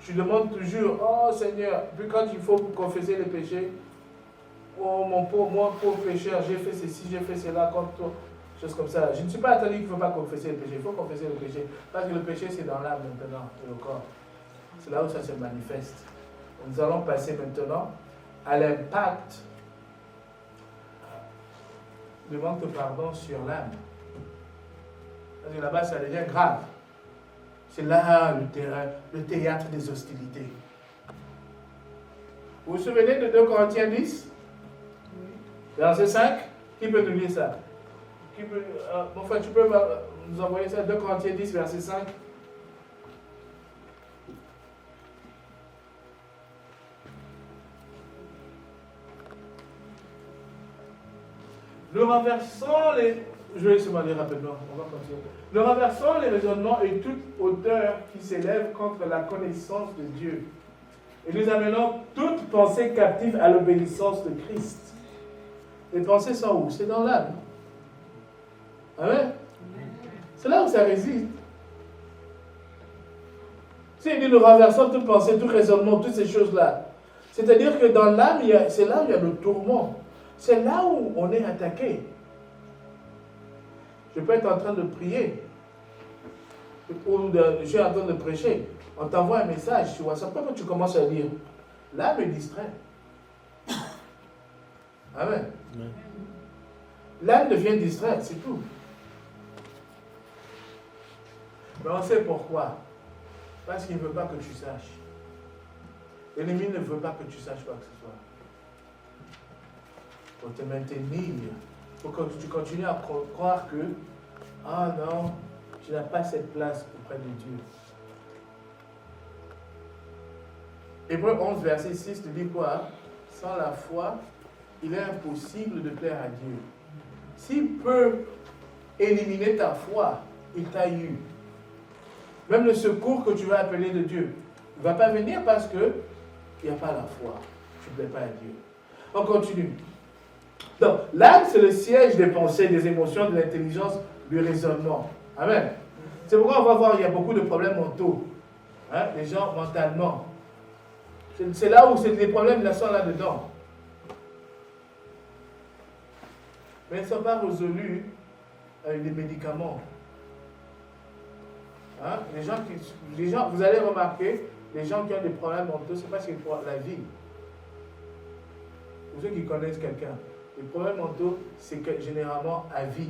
tu demandes toujours, oh Seigneur, puis quand il faut confesser les péchés, oh mon pauvre pécheur, j'ai fait ceci, j'ai fait cela, comme toi, choses comme ça. Je ne suis pas attendu qu'il ne faut pas confesser le péché, il faut confesser le péché. Parce que le péché c'est dans l'âme maintenant, et le corps. C'est là où ça se manifeste. Nous allons passer maintenant à l'impact du manque de pardon sur l'âme. Parce que là-bas, ça devient grave. C'est là le théâtre des hostilités. Vous vous souvenez de 2 Corinthiens 10? Verset 5? Qui peut nous lire ça? Mon frère, tu peux nous envoyer ça? 2 Corinthiens 10, verset 5? Nous renversons les... Je vais essayer de lire rapidement, on va continuer. Nous renversons les raisonnements et toute hauteur qui s'élève contre la connaissance de Dieu. Et nous amenons toute pensée captive à l'obéissance de Christ. Les pensées sont où? C'est dans l'âme. Amen. C'est là où ça réside. S'il dit nous renversons toute pensée, tout raisonnement, toutes ces choses-là. C'est-à-dire que dans l'âme, c'est là où il y a le tourment. C'est là où on est attaqué. Je peux être en train de prier, ou je suis en train de prêcher. On t'envoie un message sur WhatsApp, quand tu commences à lire, l'âme est distrait. Amen. L'âme devient distraite, c'est tout. Mais on sait pourquoi. Parce qu'il ne veut pas que tu saches. L'ennemi ne veut pas que tu saches quoi que ce soit. Pour te maintenir, pour que tu continues à croire que, ah non, tu n'as pas cette place auprès de Dieu. Hébreux 11, verset 6 te dit quoi? Sans la foi, il est impossible de plaire à Dieu. S'il peut éliminer ta foi, il t'a eu. Même le secours que tu vas appeler de Dieu ne va pas venir parce qu'il n'y a pas la foi. Tu ne plais pas à Dieu. On continue. Donc, l'âme, c'est le siège des pensées, des émotions, de l'intelligence, du raisonnement. Amen. C'est pourquoi on va voir, il y a beaucoup de problèmes mentaux. Hein, les gens, mentalement. C'est là où les problèmes là sont là-dedans. Mais ils ne sont pas résolus avec des médicaments. Hein, les gens, vous allez remarquer, les gens qui ont des problèmes mentaux, c'est parce qu'ils croient la vie. Pour ceux qui connaissent quelqu'un, les problèmes mentaux, c'est généralement à vie.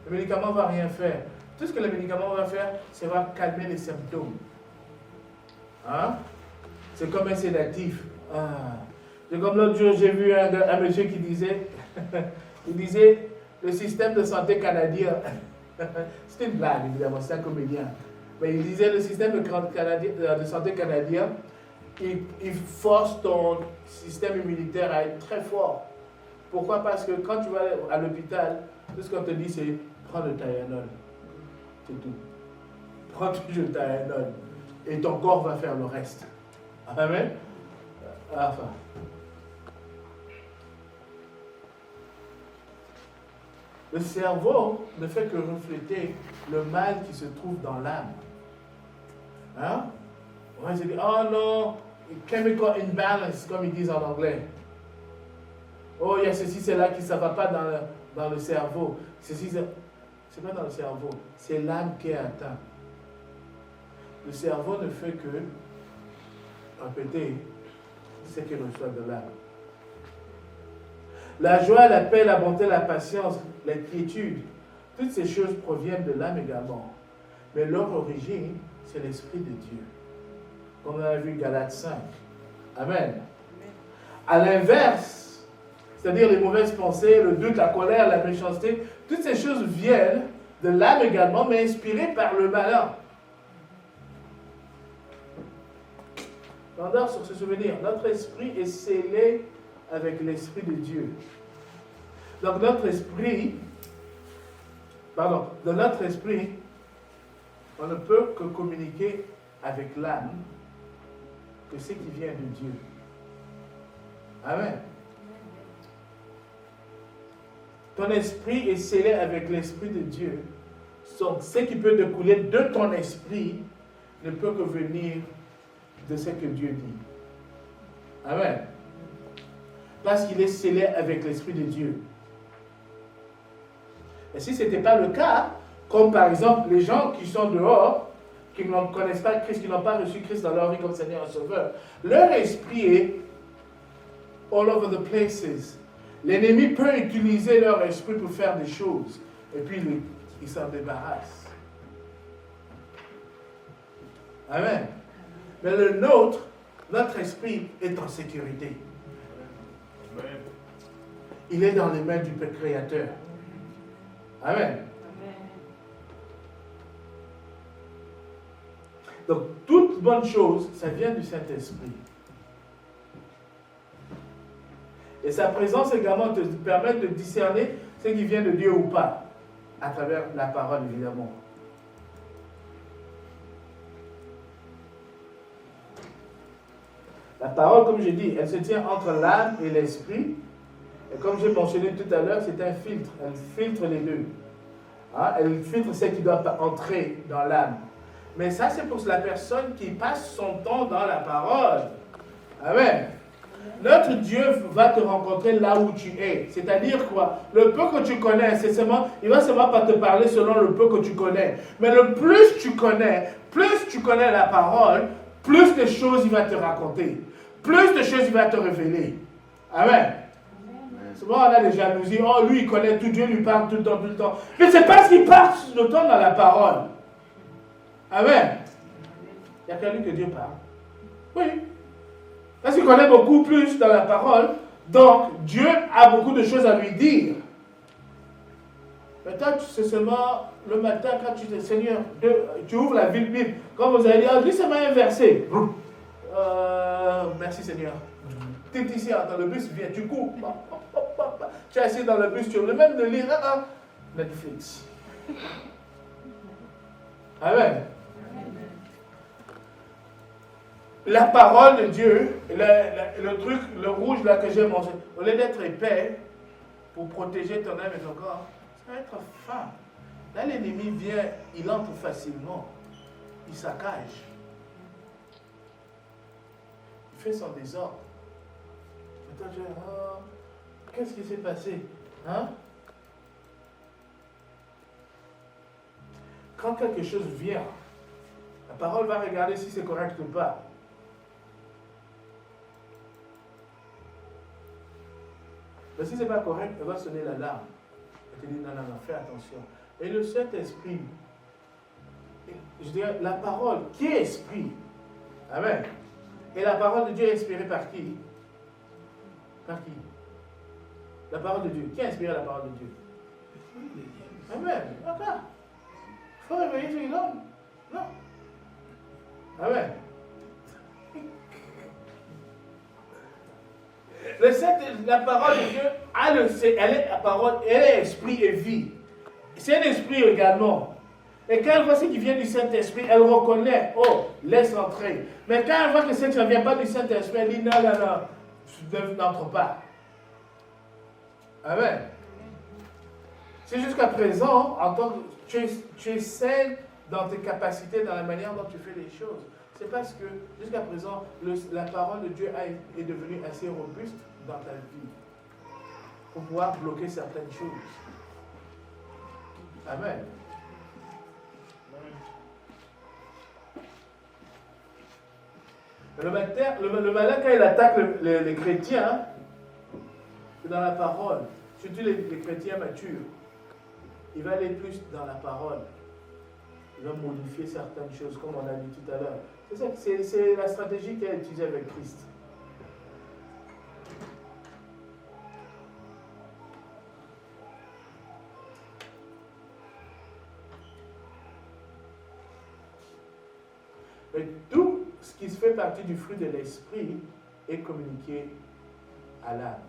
Le médicament ne va rien faire. Tout ce que le médicament va faire, c'est va calmer les symptômes. Hein? C'est comme un sédatif. Ah. C'est comme l'autre jour, j'ai vu un monsieur qui disait, il disait, le système de santé canadien, c'était une blague évidemment, c'est un comédien, mais il disait le système de santé canadien, il force ton système immunitaire à être très fort. Pourquoi? Parce que quand tu vas à l'hôpital, tout ce qu'on te dit c'est prends le Tylenol. C'est tout. Prends toujours le Tylenol. Et ton corps va faire le reste. Amen. Enfin. Le cerveau ne fait que refléter le mal qui se trouve dans l'âme. Hein? On va se dire, oh non, chemical imbalance, comme ils disent en anglais. Oh, il y a ceci, c'est là qui ne va pas dans le cerveau. Ceci, c'est pas dans le cerveau, c'est l'âme qui est atteinte. Le cerveau ne fait que répéter ce qu'il reçoit de l'âme. La joie, la paix, la bonté, la patience, la quiétude, toutes ces choses proviennent de l'âme également. Mais leur origine, c'est l'Esprit de Dieu. Comme on a vu Galates 5. Amen. À l'inverse, c'est-à-dire les mauvaises pensées, le doute, la colère, la méchanceté, toutes ces choses viennent de l'âme également, mais inspirées par le malin. On dort sur ce souvenir. Notre esprit est scellé avec l'Esprit de Dieu. Donc dans notre esprit, on ne peut que communiquer avec l'âme que ce qui vient de Dieu. Amen. Ton esprit est scellé avec l'Esprit de Dieu. Donc ce qui peut découler de ton esprit ne peut que venir de ce que Dieu dit. Amen. Parce qu'il est scellé avec l'Esprit de Dieu. Et si ce n'était pas le cas, comme par exemple les gens qui sont dehors, qui ne connaissent pas Christ, qui n'ont pas reçu Christ dans leur vie comme Seigneur et Sauveur, leur esprit est all over the places. L'ennemi peut utiliser leur esprit pour faire des choses, et puis il s'en débarrasse. Amen. Mais le nôtre, notre esprit est en sécurité. Amen. Il est dans les mains du Père Créateur. Amen. Donc, toute bonne chose, ça vient du Saint-Esprit. Et sa présence également te permet de discerner ce qui vient de Dieu ou pas, à travers la parole, évidemment. La parole, comme j'ai dit, elle se tient entre l'âme et l'esprit. Et comme j'ai mentionné tout à l'heure, c'est un filtre. Elle filtre les deux. Hein? Elle filtre ce qui doit entrer dans l'âme. Mais ça, c'est pour la personne qui passe son temps dans la parole. Amen. Notre Dieu va te rencontrer là où tu es. C'est-à-dire quoi? Le peu que tu connais, il va seulement pas te parler selon le peu que tu connais. Mais le plus tu connais la parole, plus de choses il va te raconter. Plus de choses il va te révéler. Amen. Souvent on a des jalousies. Oh, lui il connaît tout, Dieu lui parle tout le temps. Mais c'est parce qu'il parle tout le temps dans la parole. Amen. Il y a qu'à lui que Dieu parle. Oui. Parce qu'il connaît beaucoup plus dans la parole. Donc Dieu a beaucoup de choses à lui dire. Mais toi, c'est seulement le matin quand tu dis Seigneur, tu ouvres la Bible. Comme vous allez dire, lui c'est un verset. Merci Seigneur. Tu es ici dans le bus, viens, tu cours. Tu es assis dans le bus, tu es le même de lire Netflix. Amen. La parole de Dieu, le truc, le rouge là que j'ai mangé, au lieu d'être épais pour protéger ton âme et ton corps, ça va être fin. Là, l'ennemi vient, il entre facilement, il saccage. Il fait son désordre. Et toi, tu dis, qu'est-ce qui s'est passé? Hein? Quand quelque chose vient, la parole va regarder si c'est correct ou pas. Mais si ce n'est pas correct, elle va sonner l'alarme. Elle te dit, non, fais attention. Et le Saint-Esprit, je dirais, la parole, qui est esprit? Amen. Et la parole de Dieu est inspirée par qui? Par qui? La parole de Dieu. Qui a inspiré la parole de Dieu? Amen. D'accord. Il faut réveiller chez l'homme. Non. Amen. La parole de Dieu, la parole, elle est esprit et vie. C'est un esprit également. Et quand elle voit ce qui vient du Saint-Esprit, elle reconnaît, oh, laisse entrer. Mais quand elle voit que ça ne vient pas du Saint-Esprit, elle dit, non, n'entre pas. Amen. C'est jusqu'à présent, en tant que tu es sain dans tes capacités, dans la manière dont tu fais les choses. C'est parce que jusqu'à présent, la parole de Dieu est devenue assez robuste dans ta vie pour pouvoir bloquer certaines choses. Amen. Le malin, quand il attaque les chrétiens, c'est dans la parole, surtout les chrétiens matures, il va aller plus dans la parole. Il va modifier certaines choses, comme on a dit tout à l'heure. C'est la stratégie qu'il a utilisée avec Christ. Mais tout ce qui se fait partie du fruit de l'esprit est communiqué à l'âme.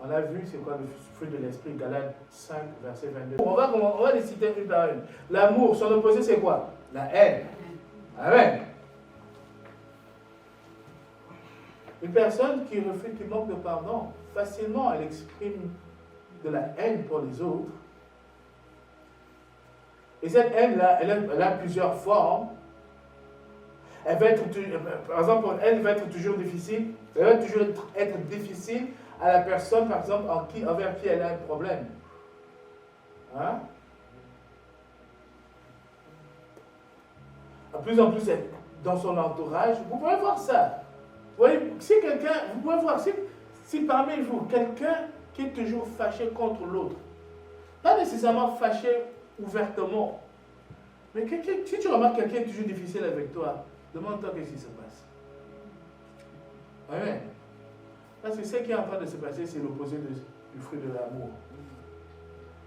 On a vu c'est quoi le fruit de l'esprit, Galates 5, verset 22. On va les citer une par une. L'amour, son opposé c'est quoi? La haine. Amen. Une personne qui refuse, qui manque de pardon, facilement elle exprime de la haine pour les autres. Et cette haine-là, elle a plusieurs formes. Elle va être, par exemple, elle va être toujours difficile. Elle va toujours être difficile à la personne, par exemple, envers qui elle a un problème. Hein? De plus en plus, dans son entourage, vous pouvez voir ça. Vous voyez, si quelqu'un, vous pouvez voir, si parmi vous, quelqu'un qui est toujours fâché contre l'autre, pas nécessairement fâché ouvertement, mais si tu remarques quelqu'un est toujours difficile avec toi, demande-toi qu'est-ce qui se passe. Amen. Parce que ce qui est en train de se passer, c'est l'opposé du fruit de l'amour.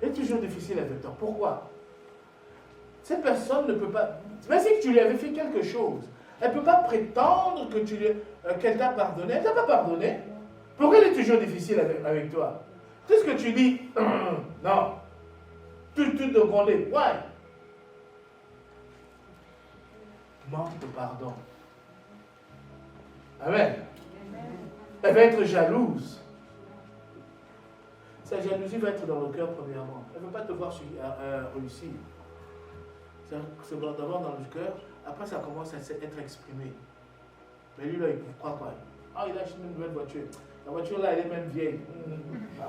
Il est toujours difficile avec toi. Pourquoi? Cette personne ne peut pas... Même si tu lui avais fait quelque chose, elle ne peut pas prétendre qu'elle t'a pardonné. Elle ne t'a pas pardonné. Pourquoi elle est toujours difficile avec toi? Tout ce que tu dis, non. Tout te gronder. Why? Manque de pardon. Amen. Elle va être jalouse. Sa jalousie va être dans le cœur premièrement. Elle ne veut pas te voir réussir. C'est d'abord dans le cœur, après ça commence à être exprimé. Mais lui là, il croit quoi? Ah, il a acheté une nouvelle voiture. La voiture là, elle est même vieille.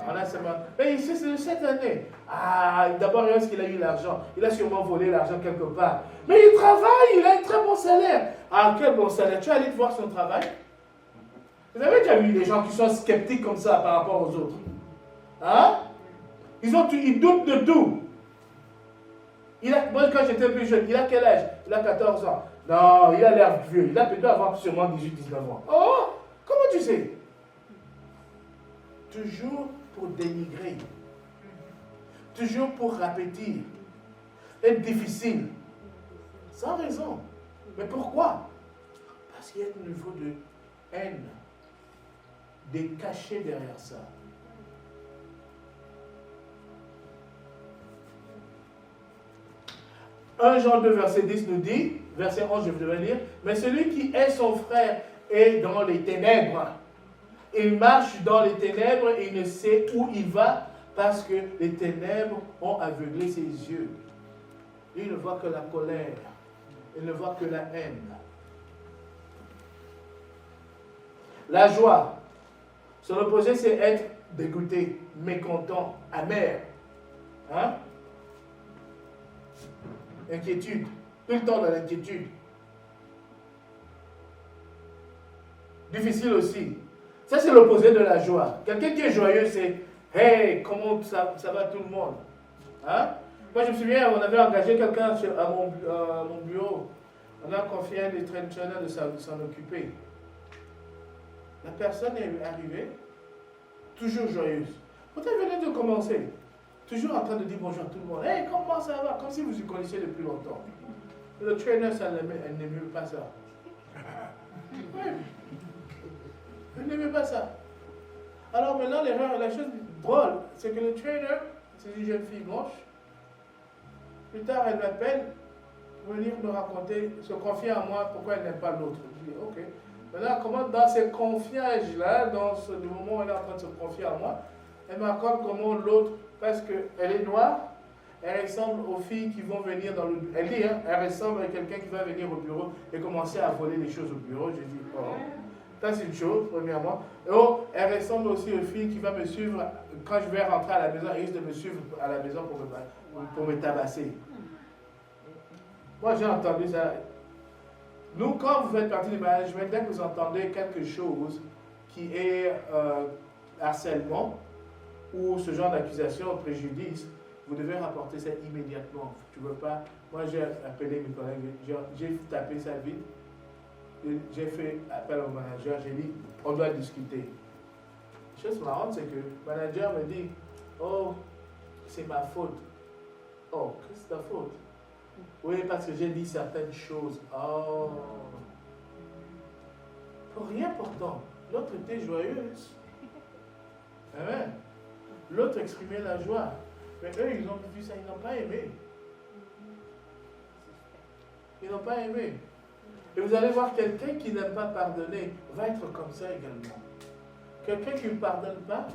On a seulement... Mais ici, c'est cette année. Ah, d'abord, est-ce qu'il a eu l'argent? Il a sûrement volé l'argent quelque part. Mais il travaille, il a un très bon salaire. Ah, quel bon salaire. Tu es allé voir son travail? Vous avez déjà vu des gens qui sont sceptiques comme ça par rapport aux autres? Hein? Ils doutent de tout. Moi, quand j'étais plus jeune, il a quel âge? Il a 14 ans. Non, il a l'air vieux. Il a peut-être avoir sûrement 18-19 ans. Oh, comment tu sais? Toujours pour dénigrer. Toujours pour rapetir. Être difficile. Sans raison. Mais pourquoi? Parce qu'il y a un niveau de haine. Des cachets derrière ça. Jean 2, verset 10 nous dit, verset 11, je vais lire, mais celui qui est son frère est dans les ténèbres. Il marche dans les ténèbres et il ne sait où il va parce que les ténèbres ont aveuglé ses yeux. Il ne voit que la colère. Il ne voit que la haine. La joie. Son opposé, c'est être dégoûté, mécontent, amer. Hein? Inquiétude. Tout le temps dans l'inquiétude. Difficile aussi. Ça, c'est l'opposé de la joie. Quelqu'un qui est joyeux, c'est « Hey, comment ça va tout le monde? » Hein? Moi, je me souviens, on avait engagé quelqu'un à mon bureau. On a confié à un des trainers de s'en occuper. La personne est arrivée, toujours joyeuse. Pourtant, elle venait de commencer. Toujours en train de dire bonjour à tout le monde. « Hey, comment ça va? » Comme si vous y connaissiez depuis longtemps. Le trainer, elle n'aimait pas ça. Oui. Elle n'aimait pas ça. Alors maintenant, la chose drôle, c'est que le trainer, c'est une jeune fille blanche. Plus tard, elle m'appelle pour venir me raconter, se confier à moi pourquoi elle n'aime pas l'autre. Je dis, ok. Maintenant, comment dans ces confiages-là, du moment où elle est en train de se confier à moi, elle me raconte comment l'autre, parce qu'elle est noire, Elle ressemble aux filles qui vont venir dans le bureau. Elle dit, hein, elle ressemble à quelqu'un qui va venir au bureau et commencer à voler les choses au bureau. Je dis, oh, ça c'est une chose, premièrement. Oh, elle ressemble aussi aux filles qui vont me suivre quand je vais rentrer à la maison. Elle risque de me suivre à la maison pour me tabasser. Moi, j'ai entendu ça. Nous, quand vous faites partie du management, dès que vous entendez quelque chose qui est harcèlement ou ce genre d'accusation, préjudice, vous devez rapporter ça immédiatement. Tu veux pas. Moi, j'ai appelé mes collègues, j'ai tapé ça vite. J'ai fait appel au manager, j'ai dit, on doit discuter. La chose marrante, c'est que le manager me dit, oh, c'est ma faute. Oh, qu'est-ce que c'est ta faute? Oui, parce que j'ai dit certaines choses. Oh. Pour rien pourtant. L'autre était joyeuse. Amen. L'autre exprimait la joie. Mais eux, ils ont vu ça, ils n'ont pas aimé. Ils n'ont pas aimé. Et vous allez voir, quelqu'un qui n'aime pas pardonner va être comme ça également. Quelqu'un qui ne pardonne pas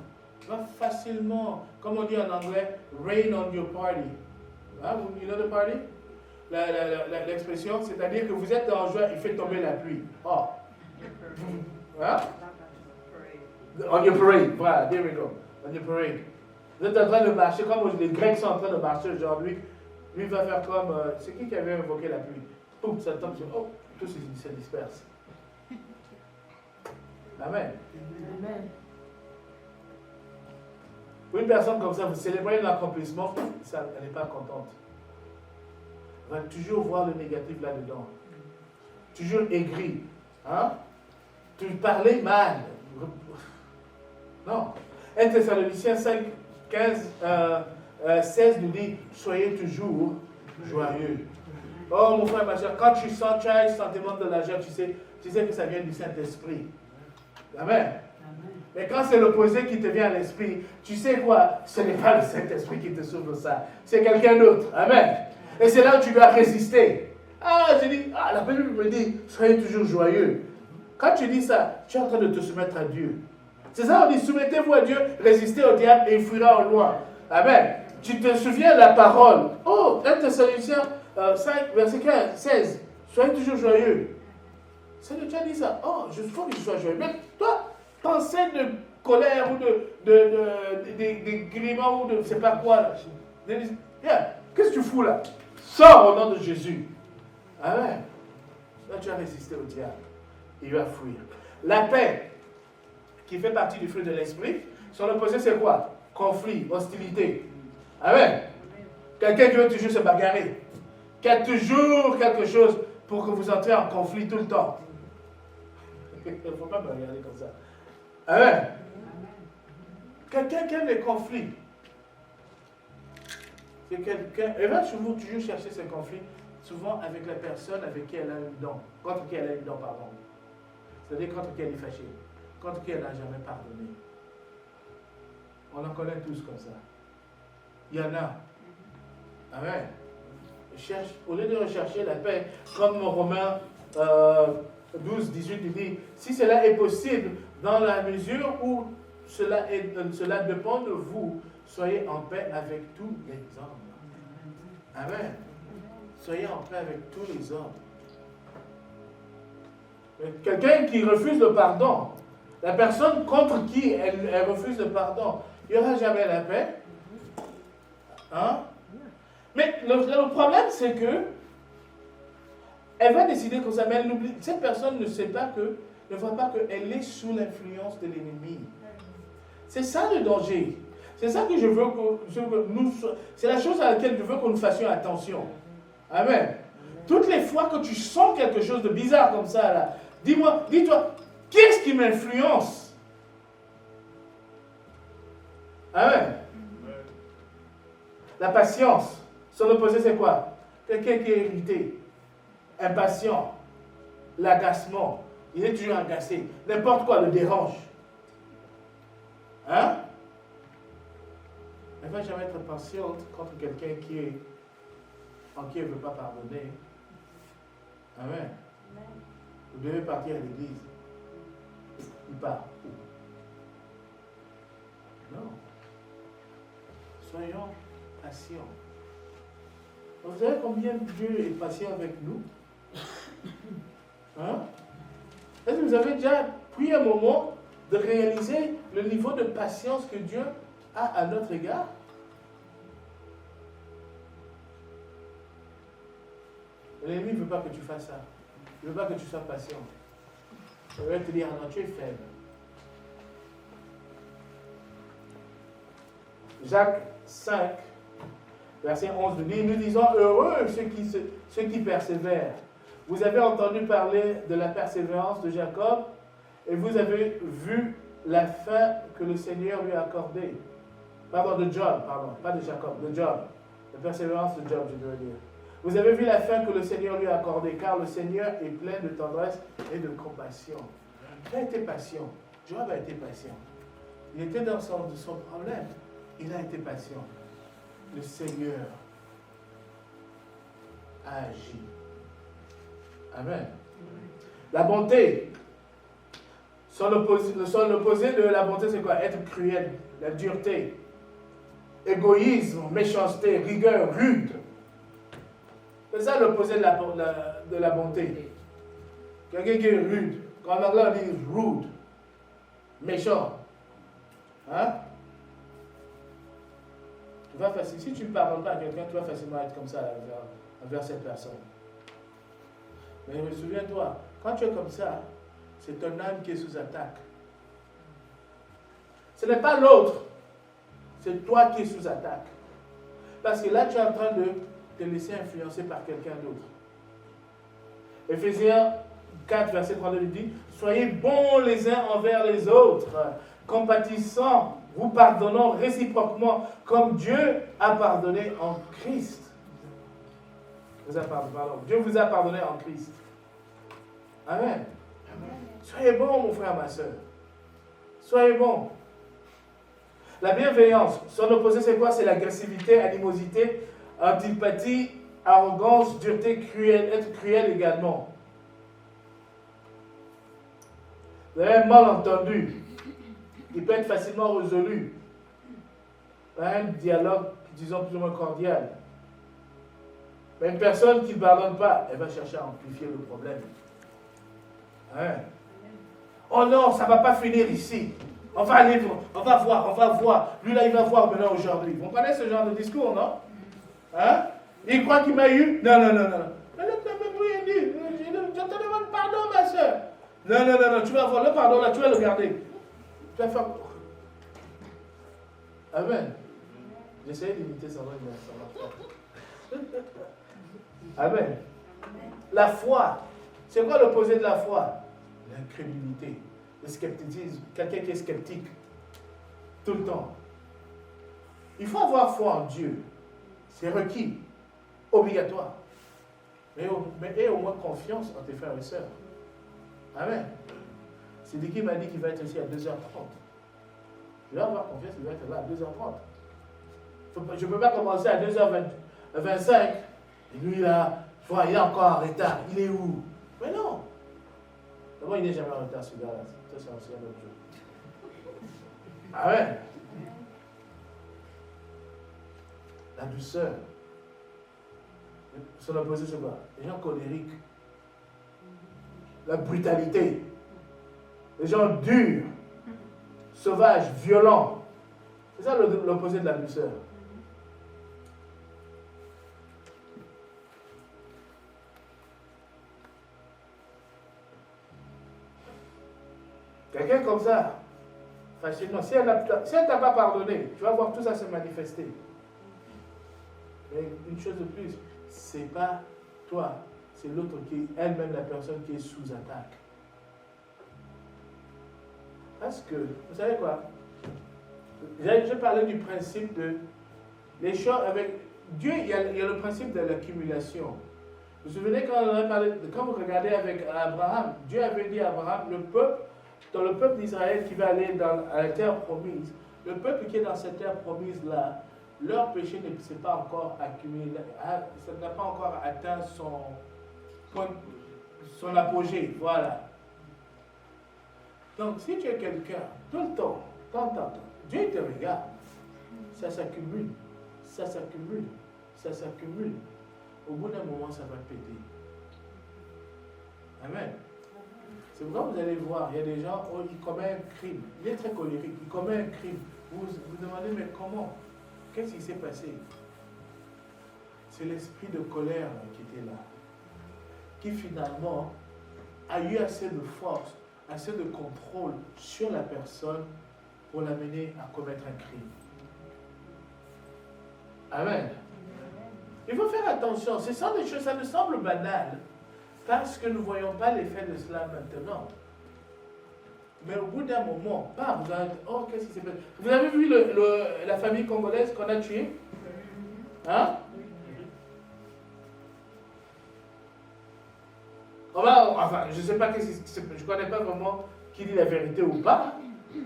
va facilement, comme on dit en anglais, rain on your party. Hein? You know the party? L'expression, c'est-à-dire que vous êtes en joie, il fait tomber la pluie. Oh. Hein? On your parade. Voilà, there we go. On your parade. Vous êtes en train de marcher, comme les Grecs sont en train de marcher aujourd'hui. Lui va faire comme. C'est qui avait invoqué la pluie? Poum, ça tombe sur. Oh, tout se disperse. Amen. Amen. Pour une personne comme ça, vous célébrez l'accomplissement, elle n'est pas contente. Elle va toujours voir le négatif là-dedans. Toujours aigri. Hein? Tu parlais mal. Non. 1 Thessaloniciens 5, 15, 16 nous dit, soyez toujours joyeux. Oh mon frère, ma soeur, quand tu sens, tu as un sentiment de la joie, tu sais que ça vient du Saint-Esprit. Amen. Mais quand c'est l'opposé qui te vient à l'esprit, tu sais quoi? Ce n'est pas le Saint-Esprit qui te souffle ça. C'est quelqu'un d'autre. Amen. Et c'est là où tu dois résister. Ah, je dis, la Bible me dit, soyez toujours joyeux. Quand tu dis ça, tu es en train de te soumettre à Dieu. C'est ça, on dit, soumettez-vous à Dieu, résistez au diable et il fuira au loin. Amen. Tu te souviens de la parole. Oh, 1 Thessaloniciens 5, verset 15, 16. Soyez toujours joyeux. C'est le Dieu qui dit ça. Oh, il faut que je sois joyeux. Mais toi, pensée de colère ou de gréement ou de je ne sais pas quoi. Là. Qu'est-ce que tu fous là? Sors au nom de Jésus. Amen. Là, tu as résisté au diable. Il va fuir. La paix, qui fait partie du fruit de l'esprit, son opposé, c'est quoi? Conflit, hostilité. Amen. Quelqu'un qui veut toujours se bagarrer. Qui a toujours quelque chose pour que vous entrez en conflit tout le temps. Il ne faut pas me regarder comme ça. Amen. Quelqu'un qui aime les conflits. C'est quelqu'un. Elle va toujours chercher ces conflits, souvent avec la personne avec qui elle a une dent. Contre qui elle a une dent, pardon. C'est-à-dire contre qui elle est fâchée. Contre qui elle n'a jamais pardonné. On en connaît tous comme ça. Il y en a. Amen. Au lieu de rechercher la paix, comme Romains 12, 18, il dit, si cela est possible, dans la mesure où cela dépend de vous, soyez en paix avec tous les hommes. Amen. Soyez en paix avec tous les hommes. Quelqu'un qui refuse le pardon, la personne contre qui elle refuse le pardon, il n'y aura jamais la paix. Hein? Mais le problème, c'est que elle va décider comme ça, mais elle n'oublie. Cette personne ne voit pas qu'elle est sous l'influence de l'ennemi. C'est ça le danger. C'est ça que je veux que nous. C'est la chose à laquelle je veux que nous fassions attention. Amen. Toutes les fois que tu sens quelque chose de bizarre comme ça, là, dis-toi, qu'est-ce qui m'influence? Amen. La patience. Son opposé, c'est quoi? Quelqu'un qui est irrité, impatient, l'agacement. Il est toujours agacé. N'importe quoi le dérange. Hein? Elle ne va jamais être patiente contre quelqu'un en qui elle ne veut pas pardonner. Amen. Vous devez partir à l'église. Il part. Non. Soyons patients. Vous savez combien Dieu est patient avec nous? Hein? Est-ce que vous avez déjà pris un moment de réaliser le niveau de patience que Dieu a à notre égard? L'ennemi ne veut pas que tu fasses ça. Il ne veut pas que tu sois patient. Il veut te dire, non, tu es faible. Jacques 5, verset 11 nous dit, nous disons, heureux ceux qui persévèrent. Vous avez entendu parler de la persévérance de Jacob et vous avez vu la fin que le Seigneur lui a accordée. Pardon, de Job, pardon, pas de Jacob, de Job. La persévérance de Job, je dois dire. Vous avez vu la fin que le Seigneur lui a accordée, car le Seigneur est plein de tendresse et de compassion. Il a été patient. Job a été patient. Il était dans son problème. Il a été patient. Le Seigneur a agi. Amen. La bonté. Son opposé de la bonté, c'est quoi? Être cruel, la dureté, égoïsme, méchanceté, rigueur, rude. C'est ça l'opposé de la bonté. Quelqu'un qui est rude. En anglais, on dit rude. Méchant. Hein? Si tu ne pardonnes pas à quelqu'un, tu vas facilement être comme ça envers cette personne. Mais souviens-toi, quand tu es comme ça, c'est ton âme qui est sous attaque. Ce n'est pas l'autre, c'est toi qui es sous attaque. Parce que là, tu es en train de te laisser influencer par quelqu'un d'autre. Éphésiens 4, verset 32 dit, soyez bons les uns envers les autres, compatissants, vous pardonnant réciproquement, comme Dieu a pardonné en Christ. Dieu vous a pardonné en Christ. Amen. Amen. Soyez bons, mon frère, ma soeur. Soyez bons. La bienveillance, son opposé, c'est quoi? C'est l'agressivité, animosité, antipathie, arrogance, dureté, cruel, être cruel également. Vous avez un malentendu. Il peut être facilement résolu par un dialogue, disons, plus ou moins cordial. Mais une personne qui ne pardonne pas, elle va chercher à amplifier le problème. Hein? Oh non, ça ne va pas finir ici. On va aller, on va voir. Lui là, il va voir maintenant aujourd'hui. Vous comprenez ce genre de discours, non? Hein? Il croit qu'il m'a eu? Non. Mais là, tu n'as même rien dit. Je te demande pardon, ma soeur. Non, tu vas voir le pardon là, tu vas le garder. Tu vas faire. Amen. J'essaie d'imiter ça, mais ça marche pas. Amen. La foi. C'est quoi l'opposé de la foi? L'incrédulité, le scepticisme. Quelqu'un qui est sceptique. Tout le temps. Il faut avoir foi en Dieu. C'est requis. Obligatoire. Mais aie au moins confiance en tes frères et sœurs. Amen. C'est qui m'a dit qu'il va être ici à 2h30. Je vais avoir confiance qu'il va être là à 2h30. Je ne peux pas commencer à 2h25. Et lui là, il est encore en retard. Il est où? Mais non. D'abord, il n'est jamais en retard, ce gars-là. Ça, c'est un autre jour. Amen. La douceur. Son opposé, c'est quoi? Les gens colériques. La brutalité. Les gens durs, sauvages, violents. C'est ça l'opposé de la douceur. Quelqu'un comme ça, facilement, si elle ne t'a pas pardonné, tu vas voir tout ça se manifester. Mais une chose de plus, c'est pas toi, c'est l'autre qui est elle-même la personne qui est sous attaque. Parce que, vous savez quoi? J'ai parlé du principe de les choses avec Dieu, il y a le principe de l'accumulation. Vous vous souvenez quand vous regardez avec Abraham, Dieu avait dit à Abraham, dans le peuple d'Israël qui va aller à la terre promise, le peuple qui est dans cette terre promise-là, leur péché ne s'est pas encore accumulé, ça n'a pas encore atteint son apogée, voilà. Donc, si tu es quelqu'un, tout le temps, Dieu te regarde, ça s'accumule. au bout d'un moment, ça va péter. Amen. C'est pourquoi vous allez voir, il y a des gens, oh, il commet un crime. Il est très colérique, il commet un crime. Vous vous demandez, mais comment? Qu'est-ce qui s'est passé? C'est l'esprit de colère qui était là, qui finalement a eu assez de force, assez de contrôle sur la personne pour l'amener à commettre un crime. Amen. Il faut faire attention. Ce sont des choses, ça nous semble banal, parce que nous ne voyons pas l'effet de cela maintenant. Mais au bout d'un moment, vous allez dire, oh, qu'est-ce qui s'est passé? Vous avez vu la famille congolaise qu'on a tuée? Hein? Enfin, je ne sais pas, je ne connais pas vraiment qui dit la vérité ou pas,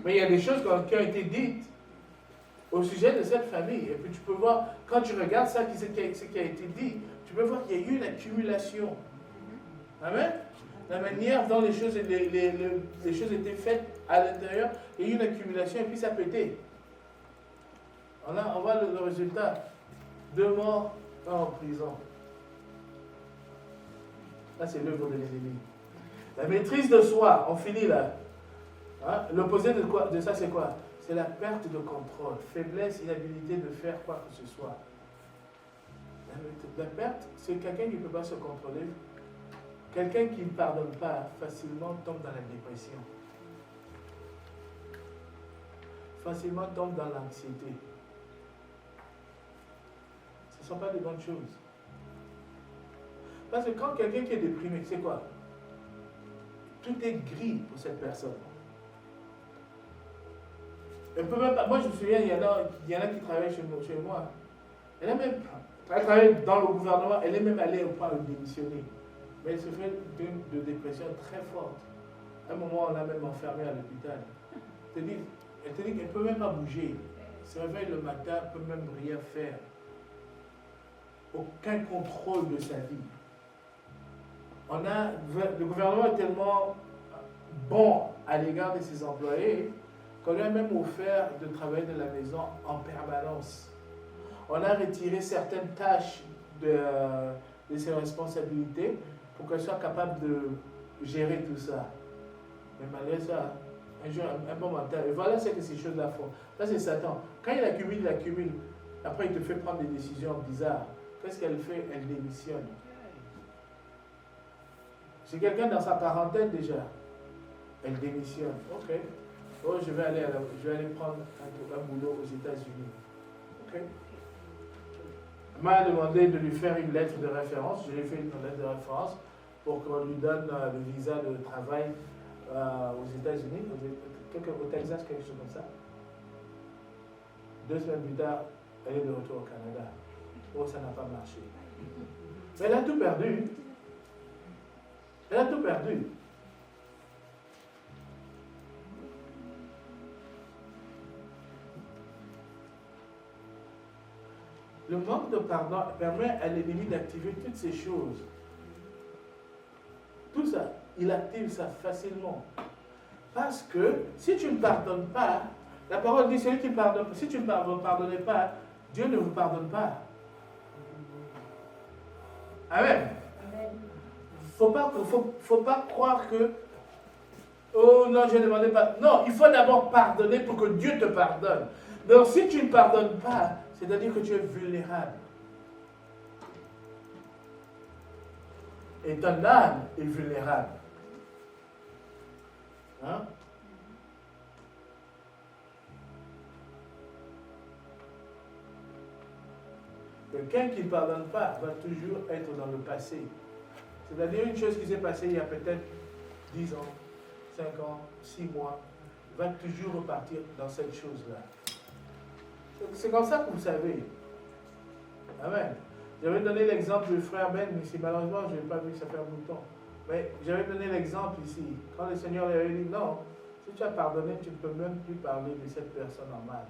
mais il y a des choses qui ont été dites au sujet de cette famille. Et puis tu peux voir, quand tu regardes ça, ce qui a été dit, tu peux voir qu'il y a eu une accumulation. Amen. La manière dont les choses étaient faites à l'intérieur, il y a eu une accumulation et puis ça a pété. On voit le résultat. 2 morts, 1 en prison. Là, c'est l'œuvre de l'ennemi. La maîtrise de soi, on finit là. Hein? L'opposé de ça, c'est quoi? C'est la perte de contrôle, faiblesse, inhabilité de faire quoi que ce soit. La perte, c'est quelqu'un qui ne peut pas se contrôler. Quelqu'un qui ne pardonne pas facilement tombe dans la dépression. Facilement tombe dans l'anxiété. Ce ne sont pas de bonnes choses. Parce que quand quelqu'un qui est déprimé, c'est quoi? Tout est gris pour cette personne. Elle peut même pas, moi je me souviens, il y en a qui travaillent chez moi. Elle travaille dans le gouvernement, elle est même allée au point de démissionner. Mais elle se fait de dépression très forte. À un moment, on l'a même enfermée à l'hôpital. Elle te dit qu'elle ne peut même pas bouger. Elle se réveille le matin, elle ne peut même rien faire. Aucun contrôle de sa vie. Le gouvernement est tellement bon à l'égard de ses employés qu'on lui a même offert de travailler de la maison en permanence. On a retiré certaines tâches de ses responsabilités pour qu'elle soit capable de gérer tout ça. Mais malgré ça, un jour, un bon matin, et voilà ce que ces choses-là font. Ça, c'est Satan. Quand il accumule. Après, il te fait prendre des décisions bizarres. Qu'est-ce qu'elle fait? Elle démissionne. C'est quelqu'un dans sa quarantaine déjà. Elle démissionne. Ok. Oh, je vais aller prendre un boulot aux États-Unis. Ok. Elle m'a demandé de lui faire une lettre de référence. Je lui ai fait une lettre de référence pour qu'on lui donne le visa de travail aux États-Unis, au Texas, quelque chose comme ça. 2 semaines plus tard, elle est de retour au Canada. Oh, ça n'a pas marché. Mais elle a tout perdu. Elle a tout perdu. Le manque de pardon permet à l'ennemi d'activer toutes ces choses. Tout ça, il active ça facilement. Parce que si tu ne pardonnes pas, la parole dit celui qui pardonne, si tu ne pardonnez pas, Dieu ne vous pardonne pas. Amen. Faut pas croire que oh non, je ne demandais pas. Non, il faut d'abord pardonner pour que Dieu te pardonne. Donc si tu ne pardonnes pas, c'est-à-dire que tu es vulnérable. Et ton âme est vulnérable. Hein? Quelqu'un qui ne pardonne pas va toujours être dans le passé. C'est-à-dire une chose qui s'est passée il y a peut-être 10 ans, 5 ans, 6 mois, va toujours repartir dans cette chose-là. C'est comme ça que vous savez. Amen. J'avais donné l'exemple du frère Ben ici. Malheureusement, je n'ai pas vu que ça fait un bout de temps. Mais j'avais donné l'exemple ici. Quand le Seigneur lui avait dit, non, si tu as pardonné, tu ne peux même plus parler de cette personne en mal.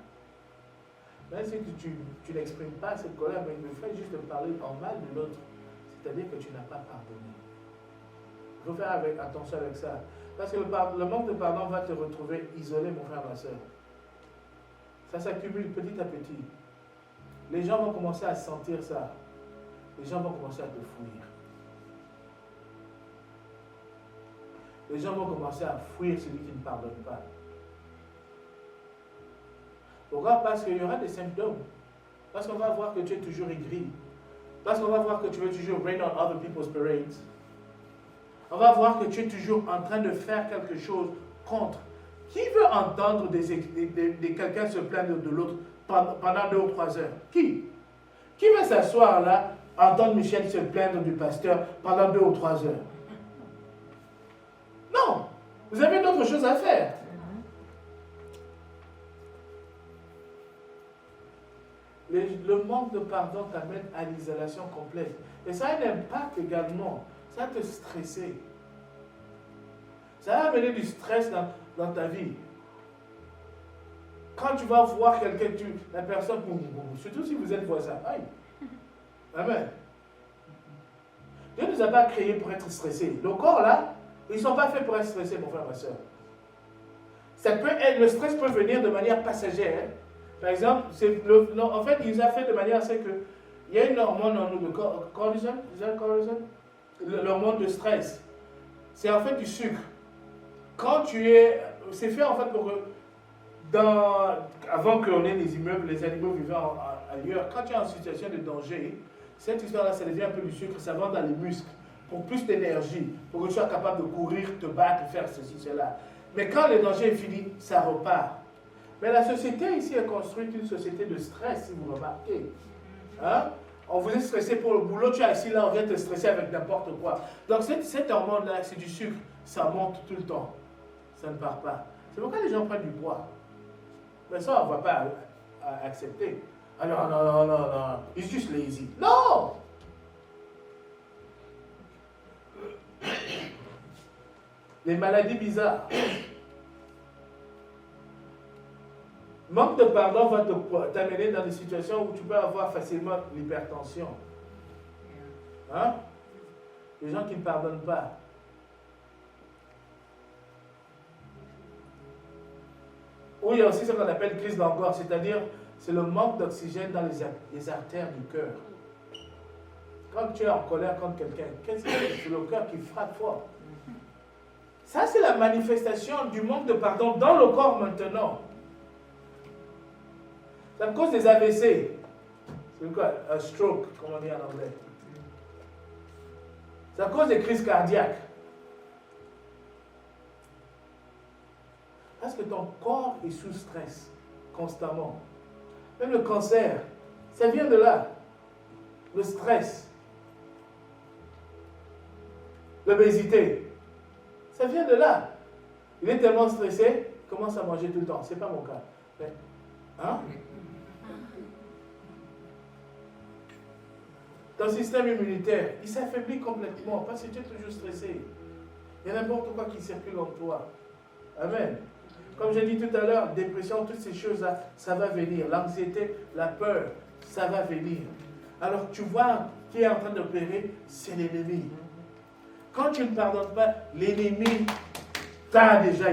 Même si tu n'exprimes pas cette colère, mais il me fait juste parler en mal de l'autre. C'est-à-dire que tu n'as pas pardonné. Il faut faire attention avec ça. Parce que le manque de pardon va te retrouver isolé, mon frère, ma soeur. Ça s'accumule petit à petit. Les gens vont commencer à sentir ça. les gens vont commencer à te fuir. Les gens vont commencer à fuir celui qui ne pardonne pas. Pourquoi? Parce qu'il y aura des symptômes. Parce qu'on va voir que tu es toujours aigri. Parce qu'on va voir que tu veux toujours rain on other people's parades. On va voir que tu es toujours en train de faire quelque chose contre. Qui veut entendre quelqu'un se plaindre de l'autre pendant 2 ou 3 heures? Qui veut s'asseoir là, entendre Michel se plaindre du pasteur pendant 2 ou 3 heures? Non, vous avez d'autres choses à faire. Le manque de pardon t'amène à l'isolation complète. Et ça a un impact également. Ça va te stresser. Ça va amener du stress dans ta vie. Quand tu vas voir quelqu'un, la personne, surtout si vous êtes voisin, aïe. Amen. Dieu ne nous a pas créés pour être stressés. Le corps là, ils ne sont pas faits pour être stressés, mon frère, ma soeur. Le stress peut venir de manière passagère. Hein. Par exemple, en fait, il nous a fait de manière à ce que il y a une hormone en nous de cortisol, l'hormone de stress. C'est en fait du sucre. Quand c'est fait en fait pour que, avant qu'on ait les immeubles, les animaux vivant ailleurs, quand tu es en situation de danger, cette histoire-là, ça devient un peu du sucre, ça va dans les muscles, pour plus d'énergie, pour que tu sois capable de courir, te battre, faire ceci, cela. Mais quand le danger est fini, ça repart. Mais la société ici est construite une société de stress, si vous remarquez. Hein? On vous est stressé pour le boulot, tu es assis là, on vient te stresser avec n'importe quoi. Donc cette hormone-là, c'est du sucre, ça monte tout le temps. Ça ne part pas. C'est pourquoi les gens prennent du poids. Mais ça, on ne va pas accepter. Ah non, non, non, non, non, it's just lazy. Non! Les maladies bizarres. Manque de pardon va t'amener dans des situations où tu peux avoir facilement l'hypertension. Hein? Les gens qui ne pardonnent pas. Ou il y a aussi ce qu'on appelle crise d'angoisse, c'est-à-dire c'est le manque d'oxygène dans les artères du cœur. Quand tu es en colère contre quelqu'un, c'est le cœur qui frappe fort. Ça, c'est la manifestation du manque de pardon dans le corps maintenant. Ça cause des AVC. C'est quoi? Un stroke, comme on dit en anglais. Ça cause des crises cardiaques. Parce que ton corps est sous stress constamment. Même le cancer, ça vient de là. Le stress. L'obésité, ça vient de là. Il est tellement stressé, il commence à manger tout le temps. Ce n'est pas mon cas. Mais, hein? Ton système immunitaire, il s'affaiblit complètement parce que tu es toujours stressé. Il y a n'importe quoi qui circule en toi. Amen. Comme j'ai dit tout à l'heure, dépression, toutes ces choses-là, ça va venir. L'anxiété, la peur, ça va venir. Alors tu vois qui est en train d'opérer, c'est l'ennemi. Quand tu ne pardonnes pas, l'ennemi t'a déjà.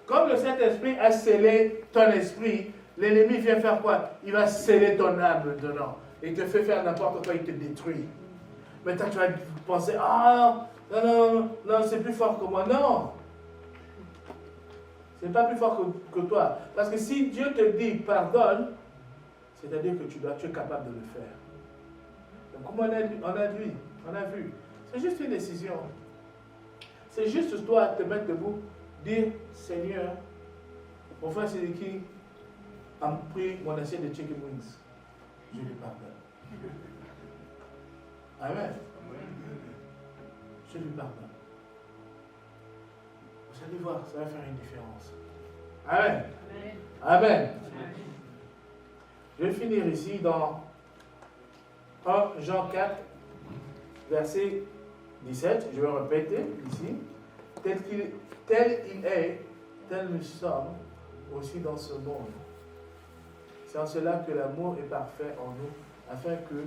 Comme le Saint-Esprit a scellé ton esprit, l'ennemi vient faire quoi? Il va sceller ton âme maintenant. Il te fait faire n'importe quoi, il te détruit. Maintenant tu vas penser, ah, non, non, non, c'est plus fort que moi. Non. Ce n'est pas plus fort que toi. Parce que si Dieu te dit pardonne, c'est-à-dire que tu es capable de le faire. Donc comme on a vu. C'est juste une décision. C'est juste toi te mettre debout, dire Seigneur, mon frère Sédéki a pris mon assiette de chicken wings. Je lui pardonne. Amen. Je lui pardonne. Vous allez voir, ça va faire une différence. Amen. Amen. Amen. Je vais finir ici dans 1 Jean 4, verset 17. Je vais répéter ici. Tel il est, tel nous sommes aussi dans ce monde. C'est en cela que l'amour est parfait en nous, afin que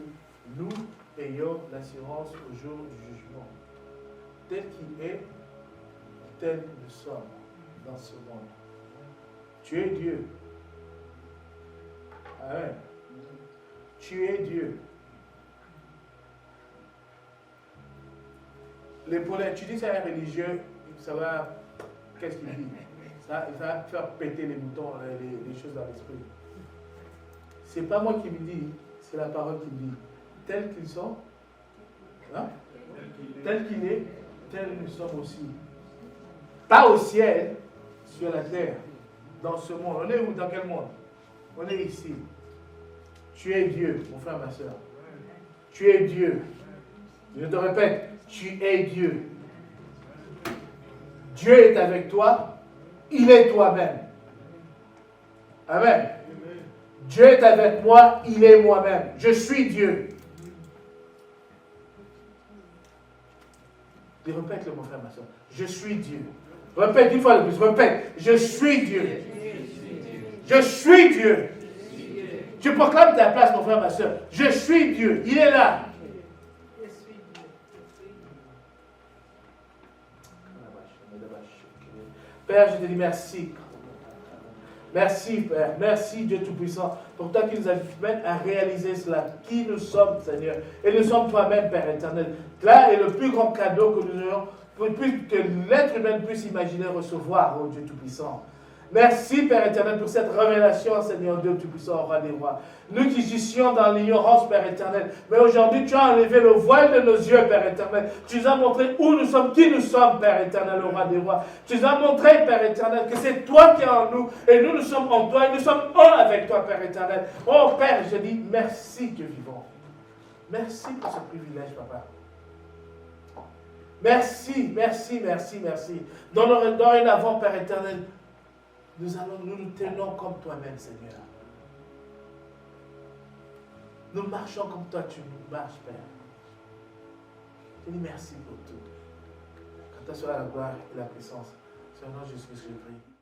nous ayons l'assurance au jour du jugement. Tel qu'il est, tel nous sommes dans ce monde. Tu es Dieu. Amen. Tu es Dieu. l'épaulette, tu dis c'est un religieux, ça va, qu'est-ce qu'il dit? Ça va faire péter les boutons, les choses dans l'esprit. C'est pas moi qui me dis, c'est la parole qui me dit. Tels qu'ils sont, hein? Tel qu'il est, tel nous sommes aussi. Pas au ciel, sur la terre, dans ce monde. On est où? Dans quel monde? On est ici. Tu es Dieu, mon frère, ma soeur. Tu es Dieu. Je te répète, tu es Dieu. Dieu est avec toi, il est toi-même. Amen. Dieu est avec moi, il est moi-même. Je suis Dieu. Et répète-le, mon frère, ma soeur. Je suis Dieu. Répète une fois de plus. Répète. Je suis Dieu. Je suis Dieu. Tu proclames ta place, mon frère, ma soeur. Je suis Dieu. Il est là. Père, je te dis merci. Merci, Père. Merci, Dieu Tout-Puissant, pour toi qui nous amènes à réaliser cela. Qui nous sommes, Seigneur. Et nous sommes toi-même, Père éternel. Là est le plus grand cadeau que nous ayons, que l'être humain puisse imaginer recevoir, oh Dieu Tout-Puissant. Merci, Père éternel, pour cette révélation, Seigneur Dieu Tout-Puissant, roi des rois. Nous qui gissions dans l'ignorance, Père éternel, mais aujourd'hui, tu as enlevé le voile de nos yeux, Père éternel. Tu nous as montré où nous sommes, qui nous sommes, Père éternel, au roi des rois. Tu nous as montré, Père éternel, que c'est toi qui es en nous, et nous sommes en toi, et nous sommes un avec toi, Père éternel. Oh, Père, je dis merci, Dieu vivant. Merci pour ce privilège, Papa. Merci, merci, merci, merci. Dorénavant, Père éternel, nous nous tenons comme toi-même, Seigneur. Nous marchons comme toi, tu marches, Père. Je dis merci pour tout. Quand tu seras la gloire et la puissance, c'est au nom de Jésus que je prie.